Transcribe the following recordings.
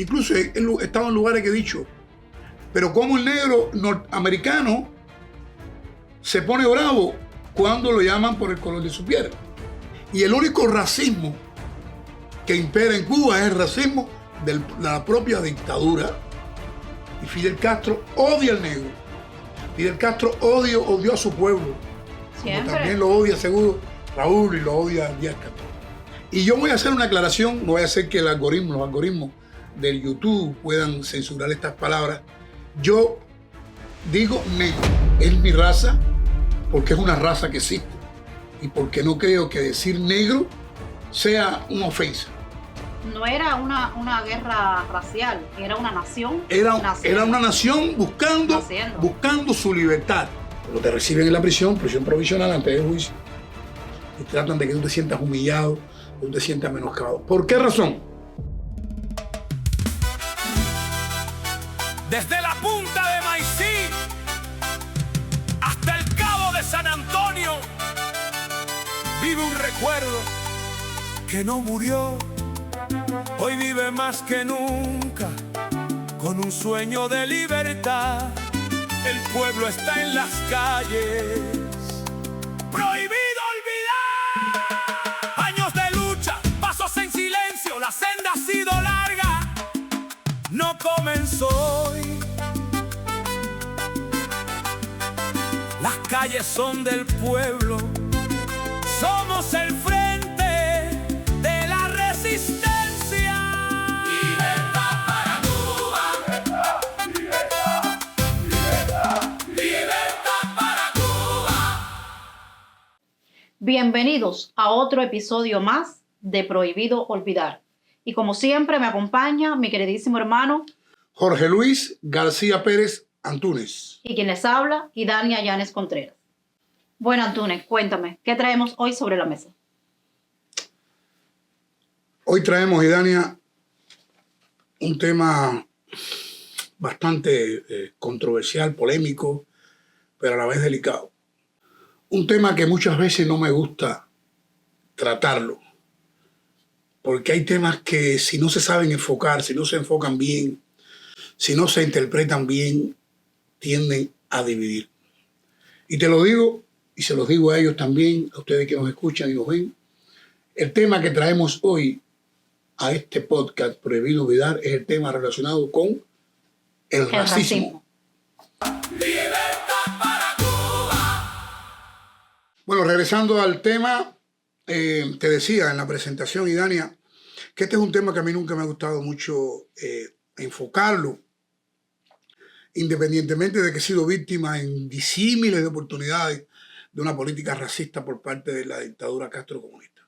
incluso he estado en lugares que he dicho, pero cómo el negro norteamericano se pone bravo cuando lo llaman por el color de su piel. Y el único racismo que impera en Cuba es el racismo de la propia dictadura. Y Fidel Castro odia al negro. Fidel Castro odió a su pueblo. Siempre. Como también lo odia seguro Raúl y lo odia Díaz Canel. Y yo voy a hacer una aclaración, no voy a hacer que los algoritmos del YouTube puedan censurar estas palabras. Yo digo negro, es mi raza, porque es una raza que existe. Y porque no creo que decir negro sea una ofensa. No era una guerra racial, era una nación. Era una nación buscando su libertad. Cuando te reciben en la prisión provisional antes del juicio, y tratan de que tú te sientas humillado, que tú te sientas menoscabado. ¿Por qué razón? Desde la punta de Maicí hasta el cabo de San Antonio vive un recuerdo que no murió. Hoy vive más que nunca con un sueño de libertad. El pueblo está en las calles, prohibido olvidar. Años de lucha, pasos en silencio, la senda ha sido larga, no comenzó hoy. Las calles son del pueblo, somos el frente de la resistencia. Libertad para Cuba. Libertad, libertad, libertad para Cuba. Bienvenidos a otro episodio más de Prohibido Olvidar. Y como siempre me acompaña mi queridísimo hermano Jorge Luis García Pérez Antúnez. Y quien les habla, Idania Llanes Contreras. Bueno, Antúnez, cuéntame, ¿qué traemos hoy sobre la mesa? Hoy traemos, Idania, un tema bastante controversial, polémico, pero a la vez delicado. Un tema que muchas veces no me gusta tratarlo, porque hay temas que si no se saben enfocar, si no se enfocan bien, si no se interpretan bien, tienden a dividir. Y te lo digo, y se los digo a ellos también, a ustedes que nos escuchan y nos ven, el tema que traemos hoy a este podcast Prohibido Olvidar es el tema relacionado con el racismo. Libertad para Cuba. Bueno, regresando al tema, te decía en la presentación, Idania, que este es un tema que a mí nunca me ha gustado mucho enfocarlo, independientemente de que he sido víctima en disímiles de oportunidades de una política racista por parte de la dictadura castrocomunista.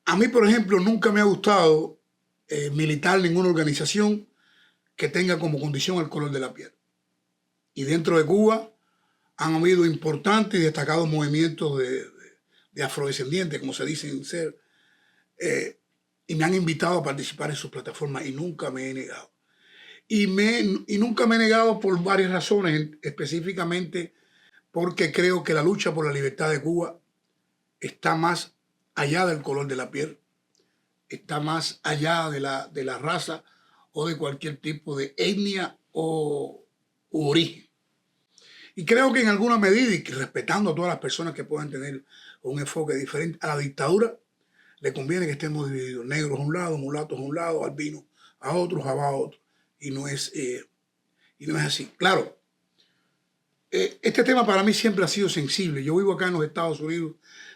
A mí, por ejemplo, nunca me ha gustado militar en ninguna organización que tenga como condición el color de la piel. Y dentro de Cuba han habido importantes y destacados movimientos de afrodescendientes, como se dicen ser, y me han invitado a participar en sus plataformas y nunca me he negado. Y nunca me he negado por varias razones, específicamente porque creo que la lucha por la libertad de Cuba está más allá del color de la piel, está más allá de la raza o de cualquier tipo de etnia u origen. Y creo que en alguna medida, y que respetando a todas las personas que puedan tener un enfoque diferente, a la dictadura le conviene que estemos divididos, negros a un lado, mulatos a un lado, albinos a otros, jabá a otros. Y no es así. Claro, este tema para mí siempre ha sido sensible. Yo vivo acá en los Estados Unidos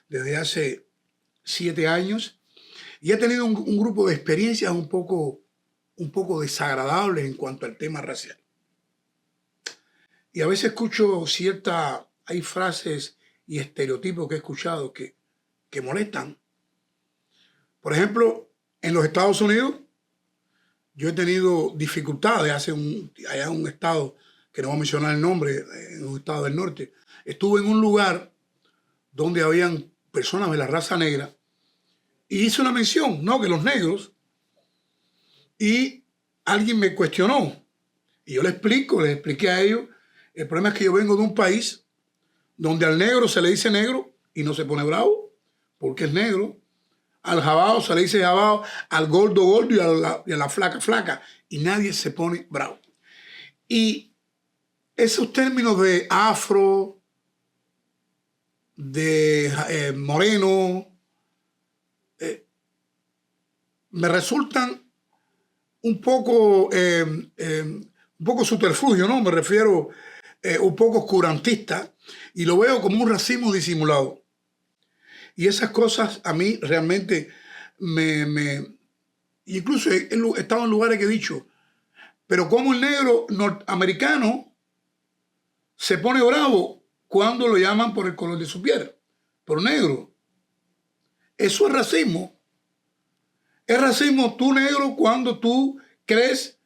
desde hace 7 años y he tenido un grupo de experiencias un poco desagradables en cuanto al tema racial. Y a veces escucho hay frases y estereotipos que he escuchado que molestan. Por ejemplo, en los Estados Unidos, yo he tenido dificultades allá en un estado, que no voy a mencionar el nombre, en un estado del norte. Estuve en un lugar donde habían personas de la raza negra y hice una mención, ¿no? Que los negros, y alguien me cuestionó. Y yo les expliqué a ellos, el problema es que yo vengo de un país donde al negro se le dice negro y no se pone bravo porque es negro. al jabao se le dice jabao, al gordo gordo y a la flaca flaca. Y nadie se pone bravo. Y esos términos de afro, de moreno, me resultan un poco subterfugio, ¿no? Me refiero un poco oscurantista, y lo veo como un racismo disimulado. Y esas cosas a mí realmente incluso he estado en lugares que he dicho, pero como el negro norteamericano se pone bravo cuando lo llaman por el color de su piel, por negro. Eso es racismo. Es racismo tú negro cuando tú crees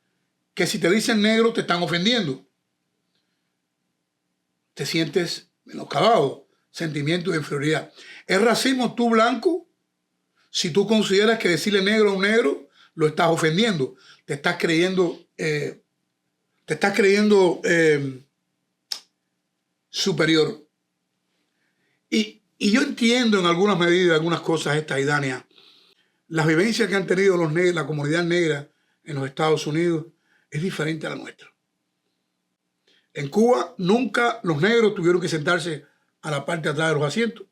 que si te dicen negro te están ofendiendo. Te sientes menoscabado, sentimiento de inferioridad. Es racismo tú blanco si tú consideras que decirle negro a un negro lo estás ofendiendo. Te estás creyendo superior. Y yo entiendo en algunas medidas, algunas cosas estas, Idania. Las vivencias que han tenido los negros, la comunidad negra en los Estados Unidos es diferente a la nuestra. En Cuba nunca los negros tuvieron que sentarse a la parte de atrás de los asientos.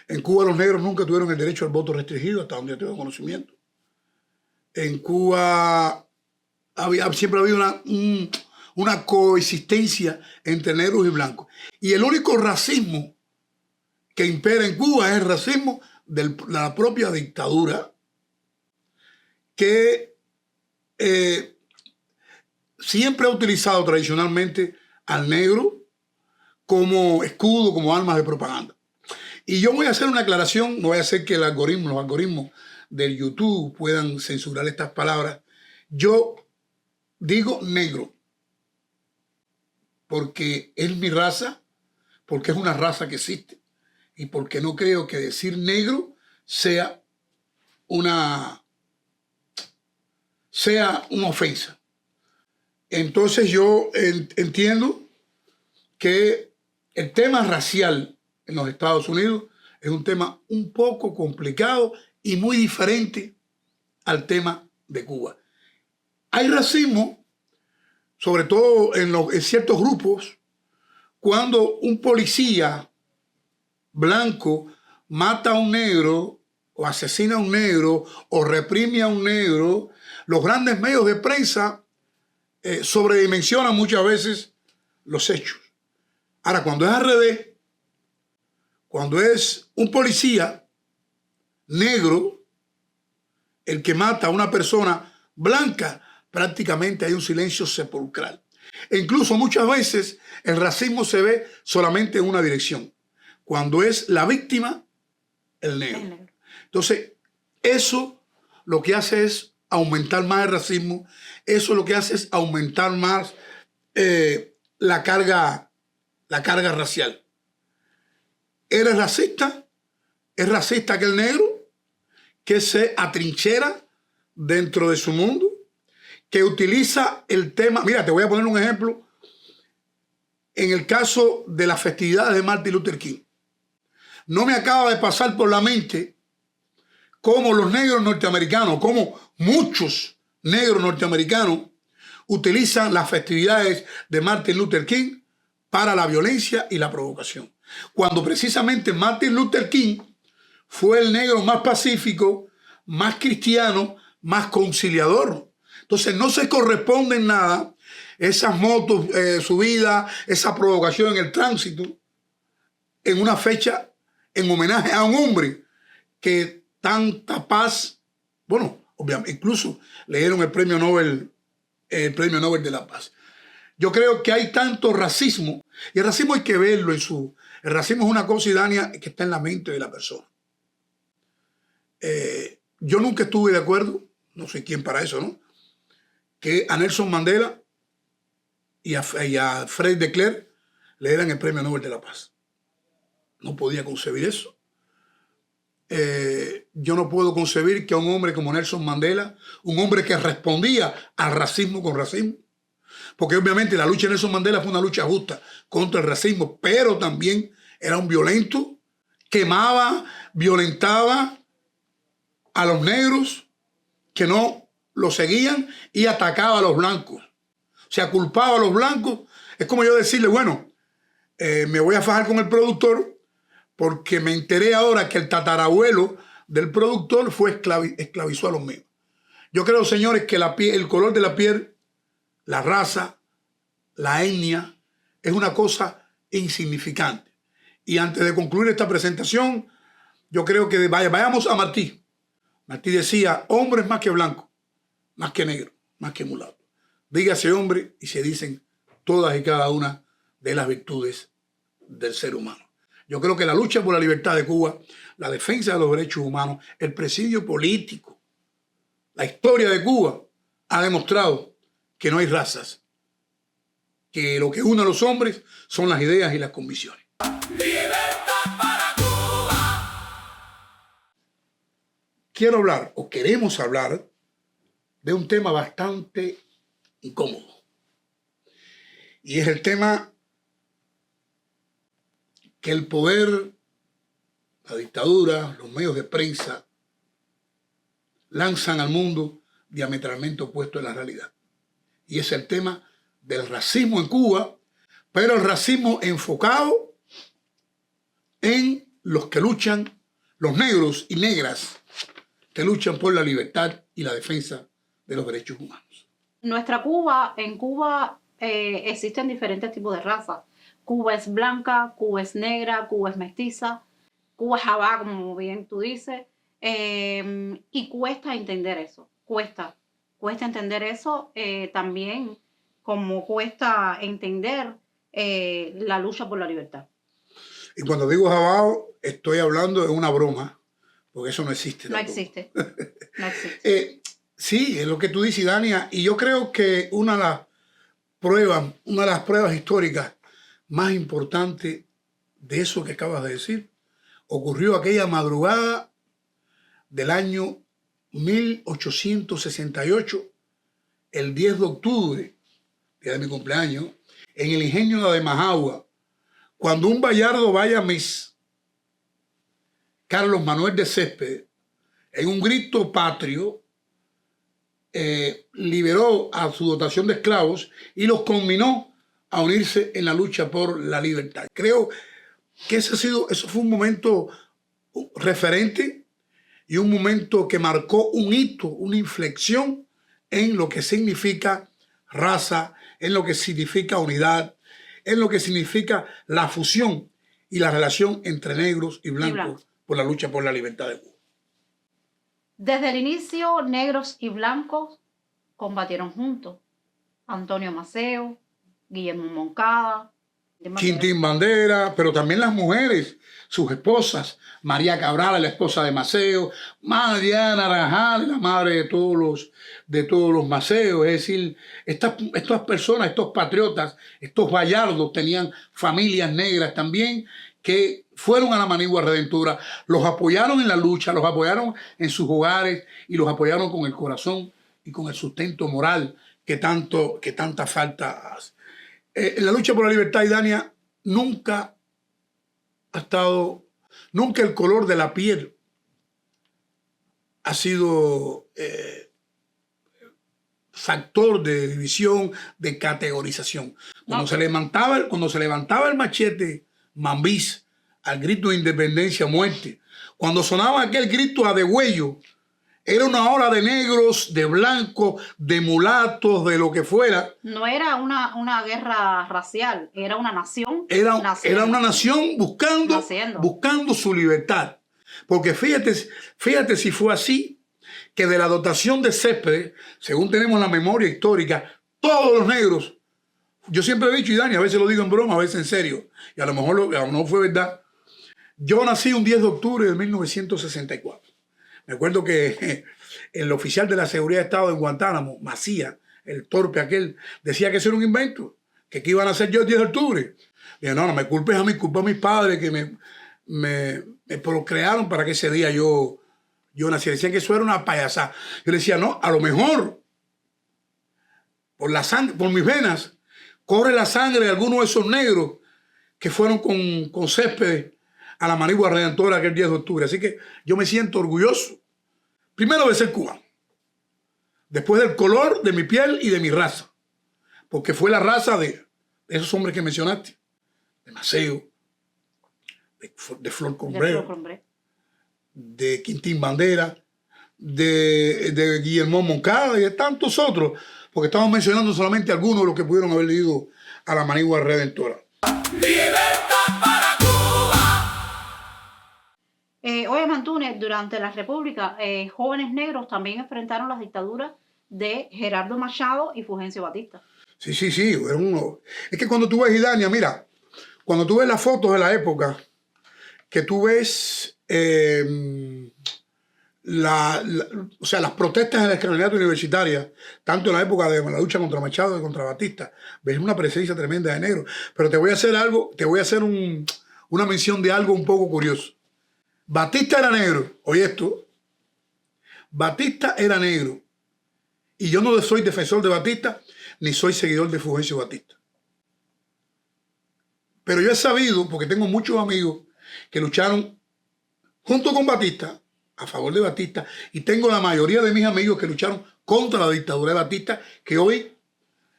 En Cuba los negros nunca tuvieron el derecho al voto restringido, hasta donde yo tengo conocimiento. En Cuba siempre ha habido una coexistencia entre negros y blancos. Y el único racismo que impera en Cuba es el racismo de la propia dictadura, que siempre ha utilizado tradicionalmente al negro como escudo, como armas de propaganda. Y yo voy a hacer una aclaración, no voy a hacer que los algoritmos del YouTube puedan censurar estas palabras. Yo digo negro porque es mi raza, porque es una raza que existe y porque no creo que decir negro sea una ofensa. Entonces yo entiendo que el tema racial en los Estados Unidos es un tema un poco complicado y muy diferente al tema de Cuba. Hay racismo, sobre todo en ciertos grupos, cuando un policía blanco mata a un negro o asesina a un negro o reprime a un negro. Los grandes medios de prensa sobredimensionan muchas veces los hechos. Ahora, cuando es al revés, cuando es un policía negro el que mata a una persona blanca, prácticamente hay un silencio sepulcral. E incluso muchas veces el racismo se ve solamente en una dirección. Cuando es la víctima, el negro. Entonces, eso lo que hace es aumentar más el racismo. Eso lo que hace es aumentar más la carga racial. ¿Eres racista? ¿Es racista aquel negro que se atrinchera dentro de su mundo? Que utiliza el tema... Mira, te voy a poner un ejemplo. En el caso de las festividades de Martin Luther King. No me acaba de pasar por la mente cómo los negros norteamericanos, cómo muchos negros norteamericanos utilizan las festividades de Martin Luther King para la violencia y la provocación. Cuando precisamente Martin Luther King fue el negro más pacífico, más cristiano, más conciliador. Entonces no se corresponde en nada esas motos subidas, esa provocación en el tránsito, en una fecha en homenaje a un hombre que tanta paz, bueno, obviamente, incluso le dieron el premio Nobel de la Paz. Yo creo que hay tanto racismo, y el racismo hay que verlo el racismo es una cosa, Idania, que está en la mente de la persona. Yo nunca estuve de acuerdo, no soy quien para eso, ¿no?, que a Nelson Mandela y a Fred de Klerk le dieran el premio Nobel de la Paz. No podía concebir eso. Yo no puedo concebir que a un hombre como Nelson Mandela, un hombre que respondía al racismo con racismo, porque obviamente la lucha de Nelson Mandela fue una lucha justa contra el racismo, pero también era un violento, quemaba, violentaba a los negros que no lo seguían y atacaba a los blancos. O sea, culpaba a los blancos. Es como yo decirle, bueno, me voy a fajar con el productor porque me enteré ahora que el tatarabuelo del productor esclavizó a los míos. Yo creo, señores, que el color de la piel, la raza, la etnia, es una cosa insignificante. Y antes de concluir esta presentación, yo creo que vayamos a Martí. Martí decía, hombre es más que blanco, más que negro, más que mulato. Dígase hombre y se dicen todas y cada una de las virtudes del ser humano. Yo creo que la lucha por la libertad de Cuba, la defensa de los derechos humanos, el presidio político, la historia de Cuba ha demostrado que no hay razas, que lo que une a los hombres son las ideas y las convicciones. Libertad para Cuba. Quiero hablar, o queremos hablar, de un tema bastante incómodo. Y es el tema que el poder, la dictadura, los medios de prensa lanzan al mundo diametralmente opuesto a la realidad. Y es el tema del racismo en Cuba, pero el racismo enfocado en los que luchan, los negros y negras que luchan por la libertad y la defensa de los derechos humanos. En Cuba existen diferentes tipos de razas. Cuba es blanca, Cuba es negra, Cuba es mestiza, Cuba es jabá, como bien tú dices, y cuesta entender eso, cuesta entender eso también, como cuesta entender la lucha por la libertad. Y cuando digo jabao, estoy hablando de una broma, porque eso no existe. No existe. No existe. Sí, es lo que tú dices, Dania, y yo creo que una de las pruebas históricas más importantes de eso que acabas de decir ocurrió aquella madrugada del año 1868, el 10 de octubre, día de mi cumpleaños, en el ingenio de Majagua, cuando un Bayardo Bayamés, Carlos Manuel de Céspedes, en un grito patrio, liberó a su dotación de esclavos y los conminó a unirse en la lucha por la libertad. Creo que eso fue un momento referente y un momento que marcó un hito, una inflexión en lo que significa raza, en lo que significa unidad, en lo que significa la fusión y la relación entre negros y blancos por la lucha por la libertad de Cuba. Desde el inicio, negros y blancos combatieron juntos. Antonio Maceo, Guillermo Moncada, Quintín Bandera, pero también las mujeres, sus esposas, María Cabral, la esposa de Maceo, Mariana Naranjal, la madre de todos los Maceos. Es decir, estas personas, estos patriotas, estos bayardos tenían familias negras también que fueron a la Manigua Redentora, los apoyaron en la lucha, los apoyaron en sus hogares y los apoyaron con el corazón y con el sustento moral que tanta falta hace. En la lucha por la libertad, Dania, nunca el color de la piel ha sido factor de división, de categorización. Cuando se levantaba el machete Mambís al grito de independencia, muerte, cuando sonaba aquel grito a degüello, era una ola de negros, de blancos, de mulatos, de lo que fuera. No era una guerra racial, era una nación. Era una nación buscando su libertad. Porque fíjate si fue así, que de la dotación de Céspedes, según tenemos la memoria histórica, todos los negros, yo siempre he dicho, y Dani, a veces lo digo en broma, a veces en serio, y a lo mejor fue verdad. Yo nací un 10 de octubre de 1964. Me acuerdo que el oficial de la seguridad de Estado en Guantánamo, Macías, el torpe aquel, decía que eso era un invento, que iban a hacer yo el 10 de octubre. Y yo, no me culpes a mí, culpa a mis padres que me procrearon para que ese día yo nací. Decían que eso era una payasada. Yo le decía, no, a lo mejor por mis venas corre la sangre de algunos de esos negros que fueron con Céspedes a la Manigua Redentora aquel 10 de octubre. Así que yo me siento orgulloso Primero de ser cubano. Después del color de mi piel y de mi raza. Porque fue la raza de esos hombres que mencionaste. De Maceo, de Flor Combrero, de Quintín Bandera, de Guillermo Moncada y de tantos otros. Porque estamos mencionando solamente algunos de los que pudieron haber ido a la Manigua Redentora. Libertad para Cuba. Oye, Antúnez, durante la República, jóvenes negros también enfrentaron las dictaduras de Gerardo Machado y Fulgencio Batista. Sí. Es que cuando tú ves Idania, mira, cuando tú ves las fotos de la época, que tú ves o sea, las protestas de la escolaridad universitaria, tanto en la época de la lucha contra Machado y contra Batista, ves una presencia tremenda de negros. Pero te voy a hacer una mención de algo un poco curioso. Batista era negro, oye esto, Batista era negro. Y yo no soy defensor de Batista, ni soy seguidor de Fulgencio Batista. Pero yo he sabido, porque tengo muchos amigos que lucharon junto con Batista, a favor de Batista, y tengo la mayoría de mis amigos que lucharon contra la dictadura de Batista, que hoy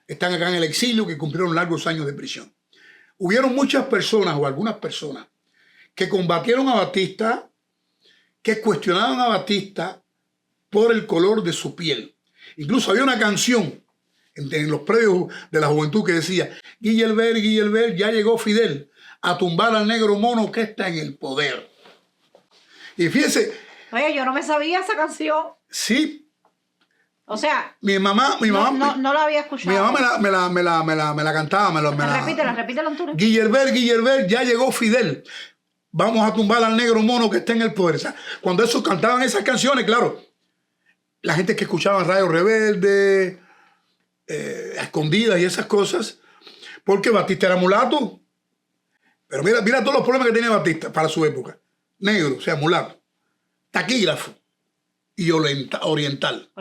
están acá en el exilio, que cumplieron largos años de prisión. Hubieron muchas personas, o algunas personas, que combatieron a Batista, que cuestionaban a Batista por el color de su piel. Incluso había una canción en los predios de la juventud que decía: Guillerber, ya llegó Fidel a tumbar al negro mono que está en el poder. Y fíjese. Oye, yo no me sabía esa canción. Sí. O sea, mi mamá no la había escuchado. Mi mamá me la cantaba. Repítela, Antúnez. Guillerber, ya llegó Fidel. Vamos a tumbar al negro mono que está en el poder. O sea, cuando esos cantaban esas canciones, claro, la gente que escuchaba Radio Rebelde, a escondidas y esas cosas, porque Batista era mulato. Pero mira todos los problemas que tenía Batista para su época. Negro, o sea, mulato, taquígrafo y oriental.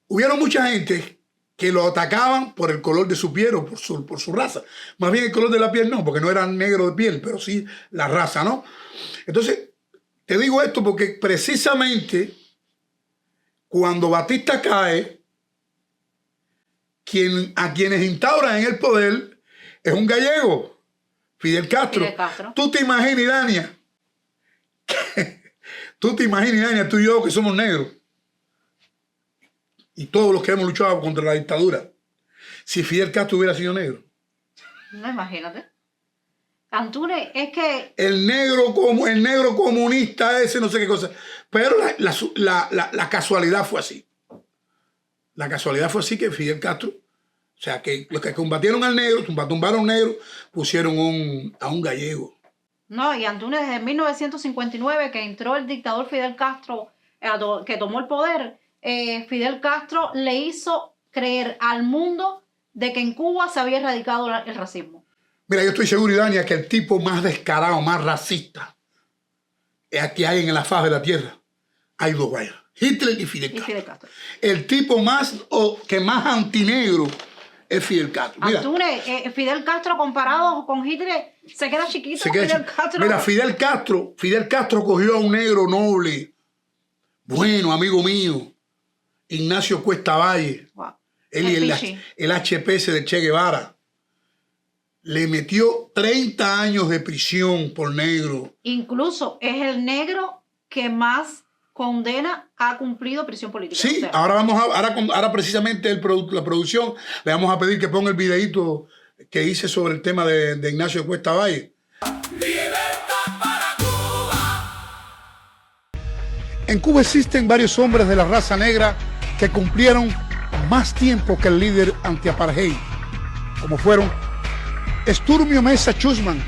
Hubieron mucha gente que lo atacaban por el color de su piel o por su raza. Más bien el color de la piel no, porque no era negro de piel, pero sí la raza, ¿no? Entonces, te digo esto porque precisamente cuando Batista cae, a quienes instauran en el poder es un gallego, Fidel Castro. Tú te imaginas, Idania, tú y yo que somos negros, y todos los que hemos luchado contra la dictadura, si Fidel Castro hubiera sido negro. No, imagínate. Antúnez, es que... El negro comunista ese, no sé qué cosa. Pero la casualidad fue así. La casualidad fue así que Fidel Castro, o sea, que los que combatieron al negro, tumbaron al negro, pusieron a un gallego. No, y Antúnez, desde 1959, que entró el dictador Fidel Castro, que tomó el poder, Fidel Castro le hizo creer al mundo de que en Cuba se había erradicado el racismo. Mira, yo estoy seguro, Idania, que el tipo más descarado, más racista que hay en la faz de la tierra, hay dos guayas: Hitler y Fidel Castro. El tipo más antinegro es Fidel Castro. Mira, Antúnez, Fidel Castro comparado con Hitler se queda chiquito. Mira, Fidel Castro cogió a un negro noble, bueno, amigo mío, Ignacio Cuesta Valle. Wow. Él y el HPS de Che Guevara. Le metió 30 años de prisión por negro. Incluso es el negro que más condena ha cumplido prisión política. Sí, o sea, ahora precisamente la producción le vamos a pedir que ponga el videíto que hice sobre el tema de Ignacio Cuesta Valle. Libertad para Cuba. En Cuba existen varios hombres de la raza negra que cumplieron más tiempo que el líder anti-apartheid, como fueron Esturmio Mesa Chusman,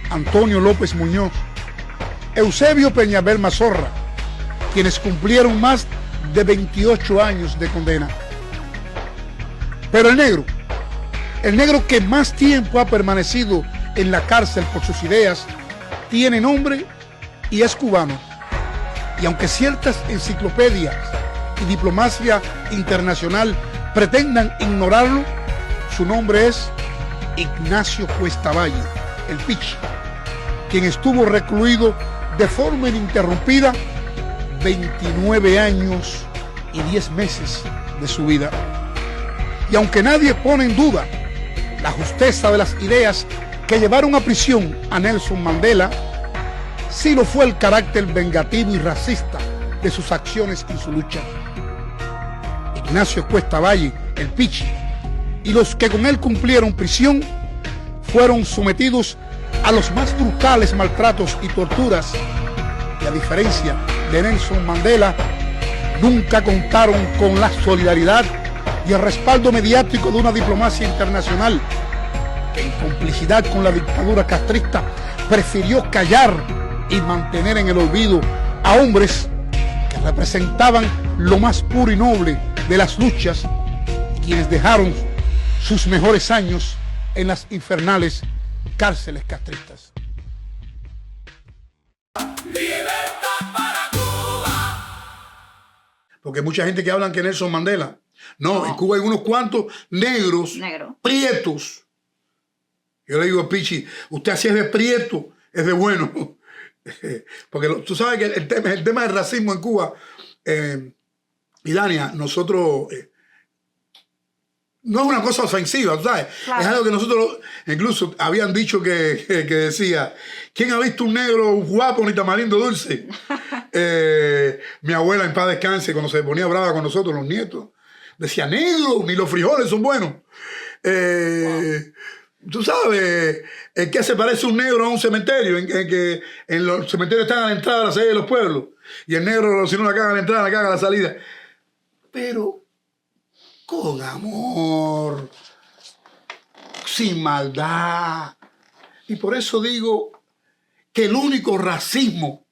Antonio López Muñoz, Eusebio Peñabel Mazorra, quienes cumplieron más de 28 años de condena. Pero el negro que más tiempo ha permanecido en la cárcel por sus ideas, tiene nombre y es cubano. Y aunque ciertas enciclopedias y diplomacia internacional pretendan ignorarlo, su nombre es Ignacio Cuesta Valle, el Pichi, quien estuvo recluido de forma ininterrumpida 29 años y 10 meses de su vida. Y aunque nadie pone en duda la justeza de las ideas que llevaron a prisión a Nelson Mandela, sí lo fue el carácter vengativo y racista de sus acciones y su lucha. Ignacio Cuesta Valle, el Pichi, y los que con él cumplieron prisión fueron sometidos a los más brutales maltratos y torturas, y a diferencia de Nelson Mandela, nunca contaron con la solidaridad y el respaldo mediático de una diplomacia internacional que, en complicidad con la dictadura castrista, prefirió callar y mantener en el olvido a hombres que representaban lo más puro y noble de las luchas, quienes dejaron sus mejores años en las infernales cárceles castristas. Porque mucha gente que hablan que Nelson Mandela. No, en Cuba hay unos cuantos negros, prietos. Yo le digo a Pichi, usted así es de prieto, es de bueno. Porque tú sabes que el tema del racismo en Cuba, y Dania, nosotros... no es una cosa ofensiva, ¿sabes? Claro. Es algo que nosotros, incluso habían dicho que decía, ¿quién ha visto un negro guapo ni tamarindo dulce? Mi abuela, en paz descanse, cuando se ponía brava con nosotros, los nietos, decía, negro, ni los frijoles son buenos. Tú sabes, ¿en qué se parece un negro a un cementerio? En que en los cementerios están a la entrada, a la salida de los pueblos. Y el negro, si no la caga a la entrada, la caga a la salida. Pero con amor, sin maldad. Y por eso digo que el único racismo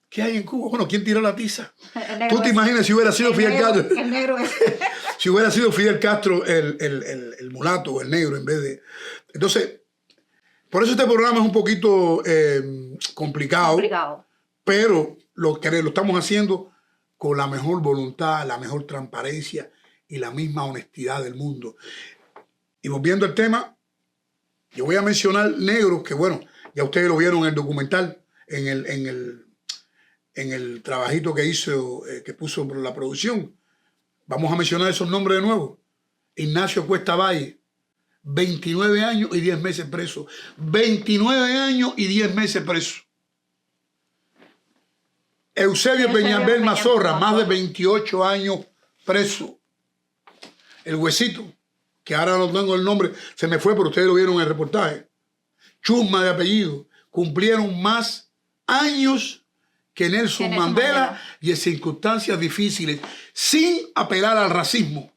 que hay en Cuba, bueno, ¿quién tiró la tiza? ¿Tú te imaginas si hubiera sido Fidel Castro? El negro es. Si hubiera sido Fidel Castro el mulato o el negro en vez de... Entonces, por eso este programa es un poquito complicado. Pero lo estamos haciendo con la mejor voluntad, la mejor transparencia y la misma honestidad del mundo. Y volviendo al tema, yo voy a mencionar negros que, bueno, ya ustedes lo vieron en el documental, en el trabajito que hizo, que puso por la producción. Vamos a mencionar esos nombres de nuevo. Ignacio Cuesta Valle, 29 años y 10 meses preso. 29 años y 10 meses preso. Eusebio Peñalver Mazorra, más de 28 años preso. El Huesito, que ahora no tengo el nombre, se me fue, pero ustedes lo vieron en el reportaje. Chusma de apellido. Cumplieron más años que Nelson Mandela y en circunstancias difíciles, sin apelar al racismo.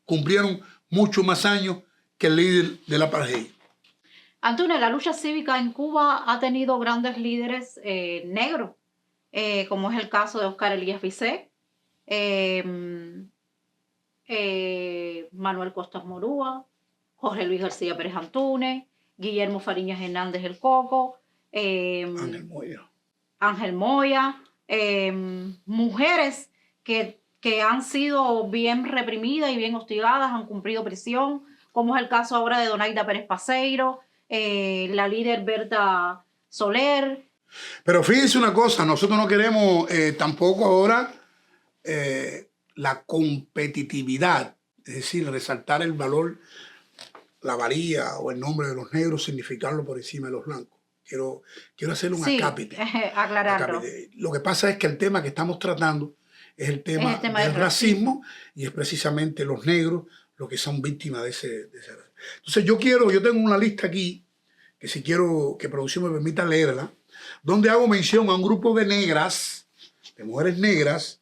Cumplieron mucho más años que el líder de la apartheid. Antonio, la lucha cívica en Cuba ha tenido grandes líderes negros, como es el caso de Oscar Elías Vicé, Manuel Costas Morúa, Jorge Luis García Pérez Antúnez, Guillermo Fariñas Hernández el Coco, Ángel Moya, mujeres que han sido bien reprimidas y bien hostigadas, han cumplido prisión, como es el caso ahora de Donaida Pérez Paseiro, la líder Berta Soler. Pero fíjense una cosa, nosotros no queremos tampoco ahora la competitividad, es decir, resaltar el valor, la valía o el nombre de los negros, significarlo por encima de los blancos. Quiero hacer un acápite. Aclararlo. Lo que pasa es que el tema que estamos tratando es el tema del racismo y es precisamente los negros los que son víctimas de ese. Entonces yo tengo una lista aquí, que si quiero que producción me permita leerla, donde hago mención a un grupo de negras, de mujeres negras,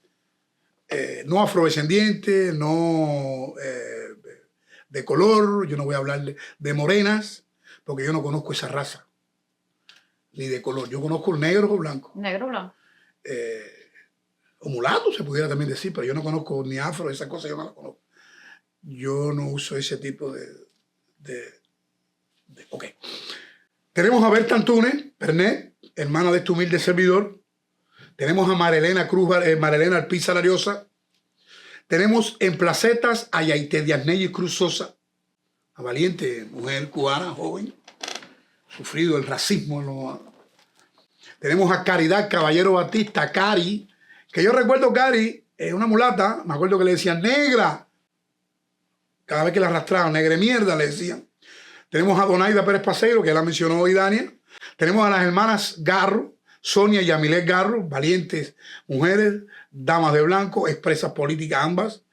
no afrodescendientes, no de color, yo no voy a hablar de morenas, porque yo no conozco esa raza, ni de color. Yo conozco negro o blanco. Negro o blanco. O mulato se pudiera también decir, pero yo no conozco ni afro, esas cosas yo no las conozco. Yo no uso ese tipo Ok. Tenemos a Berta Antúnez Pernet, hermana de este humilde servidor. Tenemos a Marilena Alpiza Lariosa. Tenemos en Placetas a Yaité Diasney Cruz Sosa, una valiente mujer cubana, joven, sufrido el racismo. Tenemos a Caridad Caballero Batista, Cari, Que yo recuerdo, Cari, una mulata, me acuerdo que le decían negra. Cada vez que la arrastraban, negre mierda, le decían. Tenemos a Donaida Pérez Paseiro, que la mencionó hoy Dania. Tenemos a las hermanas Garro, Sonia y Yamilet Garro, valientes mujeres, damas de blanco, expresas políticas ambas.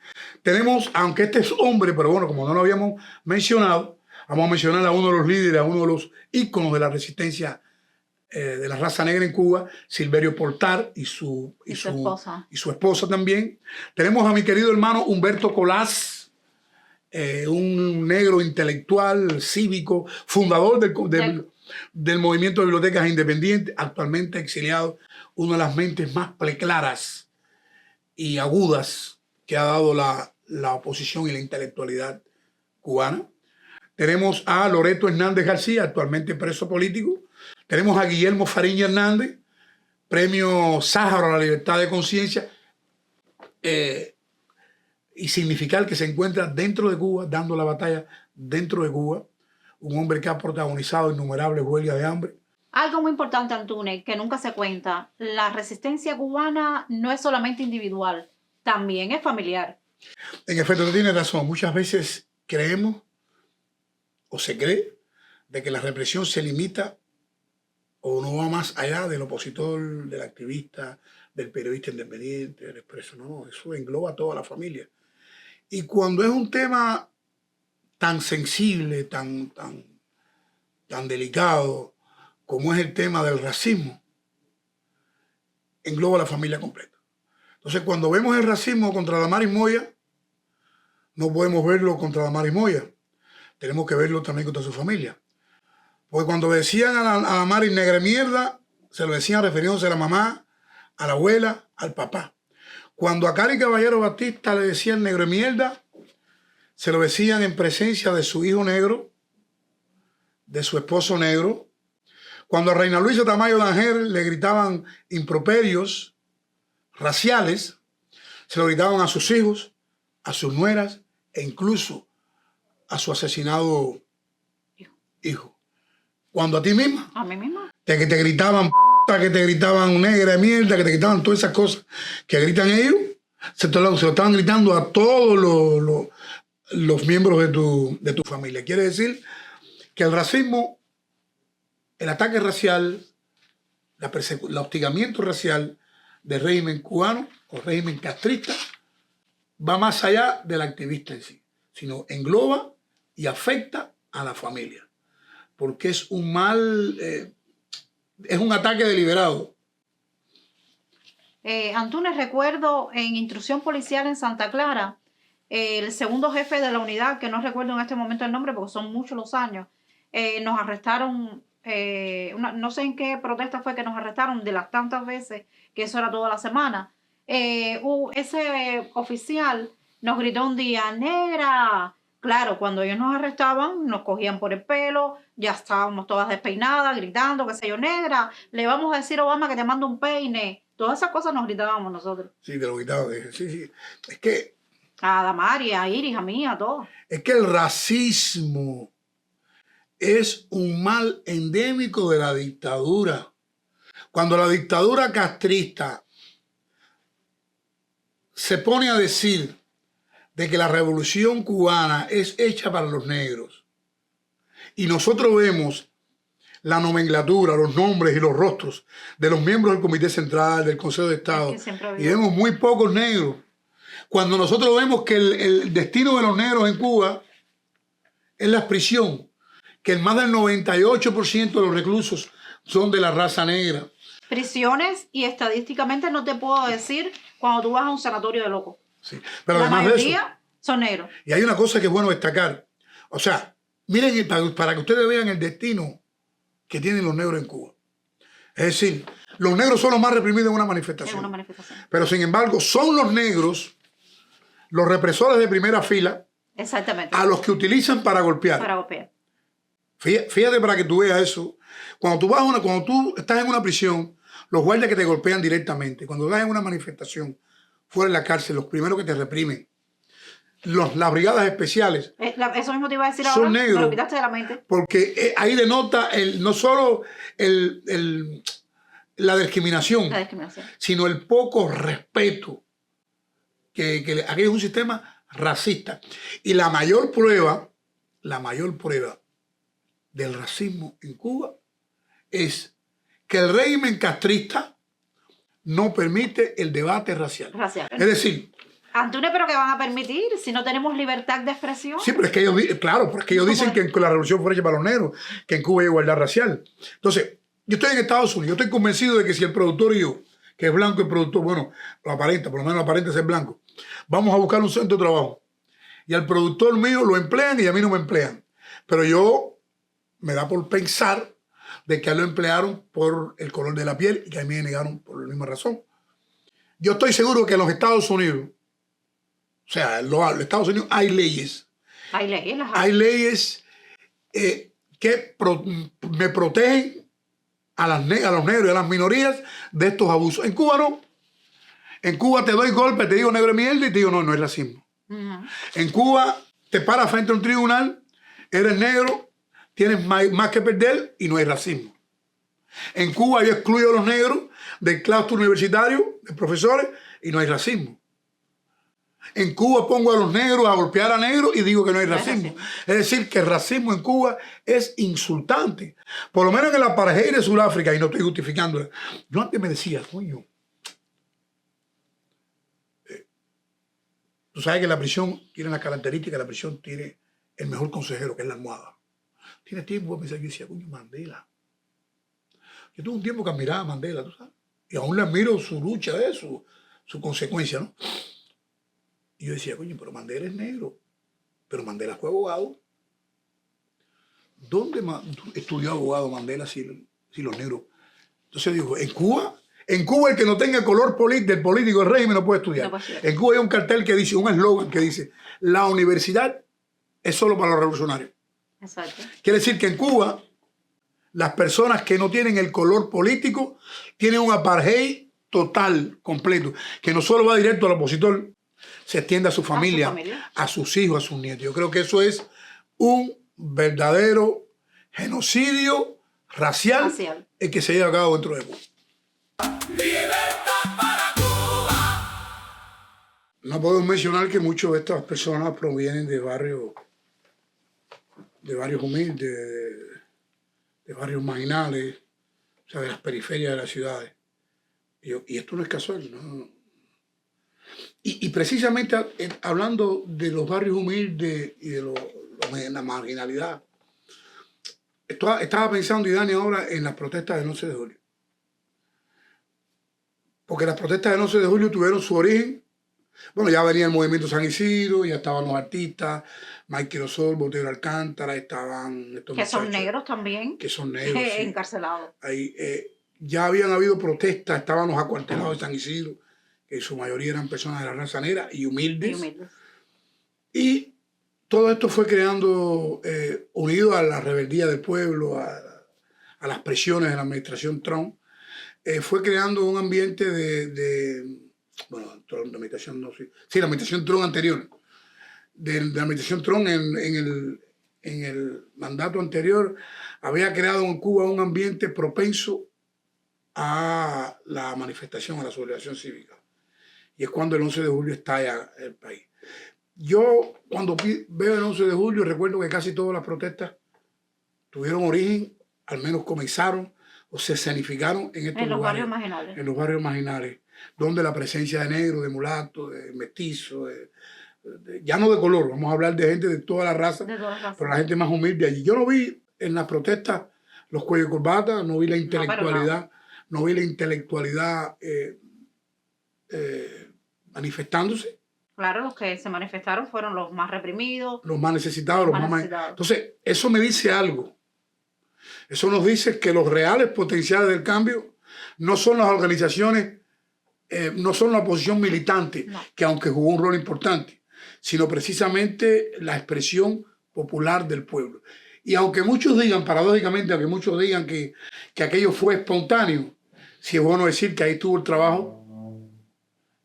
Tenemos, aunque este es hombre, pero bueno, como no lo habíamos mencionado, vamos a mencionar a uno de los líderes, a uno de los íconos de la resistencia de la raza negra en Cuba, Silverio Portar y su esposa también. Tenemos a mi querido hermano Humberto Colás, un negro intelectual, cívico, fundador del movimiento de bibliotecas independientes, actualmente exiliado, una de las mentes más preclaras y agudas que ha dado la oposición y la intelectualidad cubana. Tenemos a Loreto Hernández García, actualmente preso político. Tenemos a Guillermo Fariña Hernández, premio Sáharo a la libertad de conciencia y significar que se encuentra dentro de Cuba, dando la batalla dentro de Cuba. Un hombre que ha protagonizado innumerables huelgas de hambre. Algo muy importante, Antúnez, que nunca se cuenta. La resistencia cubana no es solamente individual, también es familiar. En efecto, tú tienes razón. Muchas veces creemos o se cree de que la represión se limita o no va más allá del opositor, del activista, del periodista independiente, del expreso. No, eso engloba a toda la familia. Y cuando es un tema tan sensible, tan delicado como es el tema del racismo, engloba a la familia completa. Entonces, cuando vemos el racismo contra Damaris Moya, no podemos verlo contra Damaris Moya. Tenemos que verlo también contra su familia. Porque cuando decían a Damaris negra mierda, se lo decían refiriéndose a la mamá, a la abuela, al papá. Cuando a Cari Caballero Batista le decían negro mierda, se lo decían en presencia de su hijo negro, de su esposo negro. Cuando a Reina Luisa Tamayo Danger le gritaban improperios raciales, se lo gritaban a sus hijos, a sus nueras e incluso a su asesinado hijo. Cuando a ti misma, a mí misma, que te gritaban p***, que te gritaban negra de mierda, que te gritaban todas esas cosas que gritan ellos, se lo estaban gritando a todos los miembros de tu familia. Quiere decir que el racismo, el ataque racial, el hostigamiento racial del régimen cubano o régimen castrista va más allá del activista en sí, sino engloba y afecta a la familia, porque es un mal, es un ataque deliberado. Antúnez, recuerdo en intrusión policial en Santa Clara, el segundo jefe de la unidad, que no recuerdo en este momento el nombre porque son muchos los años, nos arrestaron, no sé en qué protesta fue que nos arrestaron, de las tantas veces que eso era toda la semana. Ese oficial nos gritó un día, negra. Claro, cuando ellos nos arrestaban, nos cogían por el pelo, ya estábamos todas despeinadas, gritando, qué sé yo, negra, le vamos a decir a Obama que te manda un peine. Todas esas cosas nos gritábamos nosotros. Sí, te lo gritaba. Sí. Es que... A Damaris, a Iris, a mí, a todos. Es que el racismo es un mal endémico de la dictadura. Cuando la dictadura castrista se pone a decir de que la revolución cubana es hecha para los negros y nosotros vemos la nomenclatura, los nombres y los rostros de los miembros del Comité Central, del Consejo de Estado, y vemos muy pocos negros. Cuando nosotros vemos que el destino de los negros en Cuba es la prisión, que el más del 98% de los reclusos son de la raza negra. Prisiones, y estadísticamente no te puedo decir cuando tú vas a un sanatorio de locos. Sí, pero la además mayoría de eso, son negros. Y hay una cosa que es bueno destacar. O sea, miren, para que ustedes vean el destino que tienen los negros en Cuba. Es decir, los negros son los más reprimidos en una manifestación. En una manifestación. Pero sin embargo, son los negros los represores de primera fila. Exactamente. A los que utilizan para golpear. Para golpear. Fíjate para que tú veas eso. Cuando tú estás en una prisión, los guardias que te golpean directamente. Cuando estás en una manifestación fuera de la cárcel, los primeros que te reprimen, las brigadas especiales, eso mismo te iba a decir son ahora, negros, me lo quitaste de la mente. porque ahí denota no solo la discriminación, La discriminación. sino el poco respeto aquello es un sistema racista. Y la mayor prueba del racismo en Cuba es que el régimen castrista no permite el debate racial. Es decir, Antonio, pero ¿qué van a permitir si no tenemos libertad de expresión? sí, pero es que ellos, claro, porque ellos dicen que la revolución fue hecha para los negros, que en Cuba hay igualdad racial. Entonces, yo estoy en Estados Unidos, yo estoy convencido de que si el productor y yo, que es blanco el productor, bueno, lo aparenta, por lo menos aparenta ser blanco, vamos a buscar un centro de trabajo y al productor mío lo emplean y a mí no me emplean. Pero yo me da por pensar de que a él lo emplearon por el color de la piel y que a mí me negaron por la misma razón. Yo estoy seguro que en los Estados Unidos, o sea, en los Estados Unidos hay leyes. Hay leyes. Hay leyes que me protegen a los negros y a las minorías de estos abusos. En Cuba no. En Cuba te doy golpe, te digo negro de mierda y te digo no es racismo. En Cuba te paras frente a un tribunal, eres negro, tienes más que perder y no hay racismo. En Cuba yo excluyo a los negros del claustro universitario, de profesores, y no hay racismo. En Cuba pongo a los negros a golpear a negros y digo que no hay racismo. Es decir, que el racismo en Cuba es insultante. Por lo menos en el apartheid de Sudáfrica, y no estoy justificándolo. Yo antes me decía, coño, tú sabes que la prisión tiene la característica, la prisión tiene el mejor consejero, que es la almohada. Tiene tiempo de pensar, yo decía, coño, Mandela. Yo tuve un tiempo que admiraba a Mandela, tú sabes. Y aún le admiro su lucha, su consecuencia, ¿no? Y yo decía, coño, pero Mandela es negro. Pero Mandela fue abogado. ¿Dónde estudió abogado Mandela si los negros? Entonces digo, en Cuba el que no tenga color del político del régimen no puede estudiar. En Cuba hay un cartel que dice, un eslogan que dice, la universidad es solo para los revolucionarios. Exacto. Quiere decir que en Cuba las personas que no tienen el color político tienen un apartheid total, completo, que no solo va directo al opositor, se extiende a su familia, a sus hijos, a sus nietos. Yo creo que eso es un verdadero genocidio racial. El que se lleva a cabo dentro de Cuba. Libertad para Cuba. No podemos mencionar que muchas de estas personas provienen de barrios humildes, de barrios marginales, o sea, de las periferias de las ciudades. Y esto no es casual, ¿no? Y precisamente hablando de los barrios humildes y de la marginalidad, estaba pensando, y Dani, ahora en las protestas del 11 de julio. Porque las protestas del 11 de julio tuvieron su origen. Bueno, ya venía el movimiento San Isidro, ya estaban los artistas, Mike Rosol, Botero Alcántara, estaban estos que son negros también. Que son negros, sí. Encarcelados. Ahí, ya habían habido protestas, estaban los acuartelados de San Isidro, que en su mayoría eran personas de la raza negra y humildes. Y todo esto fue creando, unido a la rebeldía del pueblo, a las presiones de la administración Trump, fue creando un ambiente bueno, la administración no, sí, la administración Trump anterior. De la administración Trump en el mandato anterior había creado en Cuba un ambiente propenso a la manifestación, a la sublevación cívica. Y es cuando el 11 de julio estalla el país. Yo, cuando veo el 11 de julio, recuerdo que casi todas las protestas tuvieron origen, al menos comenzaron o se escenificaron en estos los lugares, barrios marginales. En los barrios marginales, donde la presencia de negros, de mulatos, de mestizos, ya no de color, vamos a hablar de gente de toda la raza, pero la gente más humilde allí. Yo no vi en las protestas los cuellos de corbata, no vi la intelectualidad, no vi la intelectualidad manifestándose. Claro, los que se manifestaron fueron los más reprimidos. Los más necesitados, los más necesitados. Entonces, eso me dice algo. Eso nos dice que los reales potenciales del cambio no son las organizaciones, no son la oposición militante, que aunque jugó un rol importante, sino precisamente la expresión popular del pueblo. Y aunque muchos digan, paradójicamente, aunque muchos digan que aquello fue espontáneo, sí es bueno decir que ahí estuvo el trabajo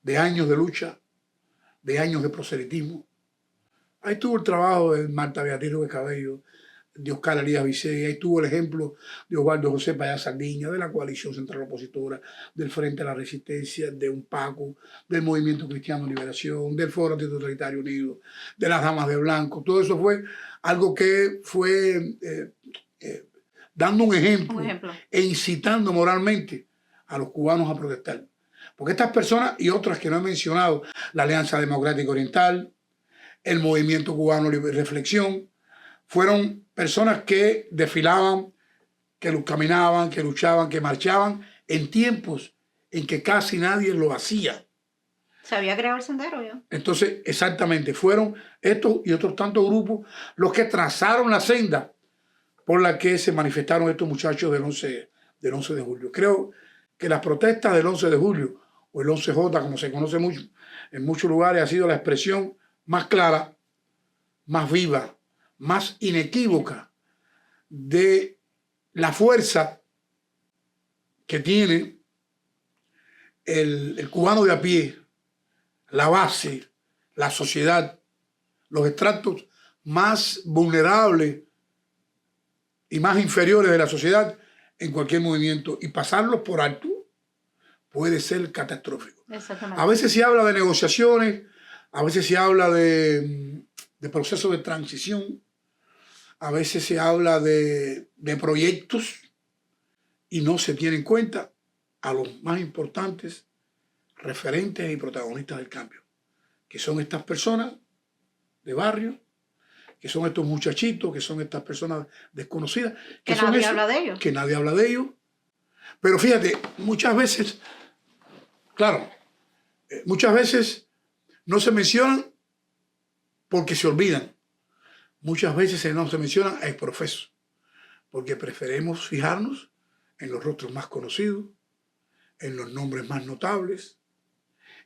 de años de lucha, de años de proselitismo. Ahí estuvo el trabajo de Marta Beatriz de Cabello, de Oscar Elías Vicey, ahí tuvo el ejemplo de Osvaldo José Payá Sardiña, de la Coalición Central Opositora, del Frente a la Resistencia, de UNPACO, del Movimiento Cristiano de Liberación, del Foro Antitotalitario Unido, de las Damas de Blanco. Todo eso fue algo que fue dando un ejemplo e incitando moralmente a los cubanos a protestar. Porque estas personas y otras que no he mencionado, la Alianza Democrática Oriental, el Movimiento Cubano de Reflexión, fueron personas que desfilaban, que caminaban, que luchaban, que marchaban en tiempos en que casi nadie lo hacía. Se había creado el sendero ya. Entonces, exactamente, fueron estos y otros tantos grupos los que trazaron la senda por la que se manifestaron estos muchachos del 11 de julio. Creo que las protestas del 11 de julio, o el 11J, como se conoce mucho, en muchos lugares, ha sido la expresión más clara, más viva, más inequívoca de la fuerza que tiene el cubano de a pie, la base, la sociedad, los estratos más vulnerables y más inferiores de la sociedad en cualquier movimiento, y pasarlos por alto puede ser catastrófico. A veces se habla de negociaciones, a veces se habla de procesos de transición, a veces se habla de proyectos y no se tiene en cuenta a los más importantes referentes y protagonistas del cambio, que son estas personas de barrio, que son estos muchachitos, que son estas personas desconocidas. Que nadie habla de ellos. Que nadie habla de ellos. Pero fíjate, muchas veces, claro, muchas veces no se mencionan porque se olvidan. Muchas veces no se mencionan a exprofeso, porque preferimos fijarnos en los rostros más conocidos, en los nombres más notables.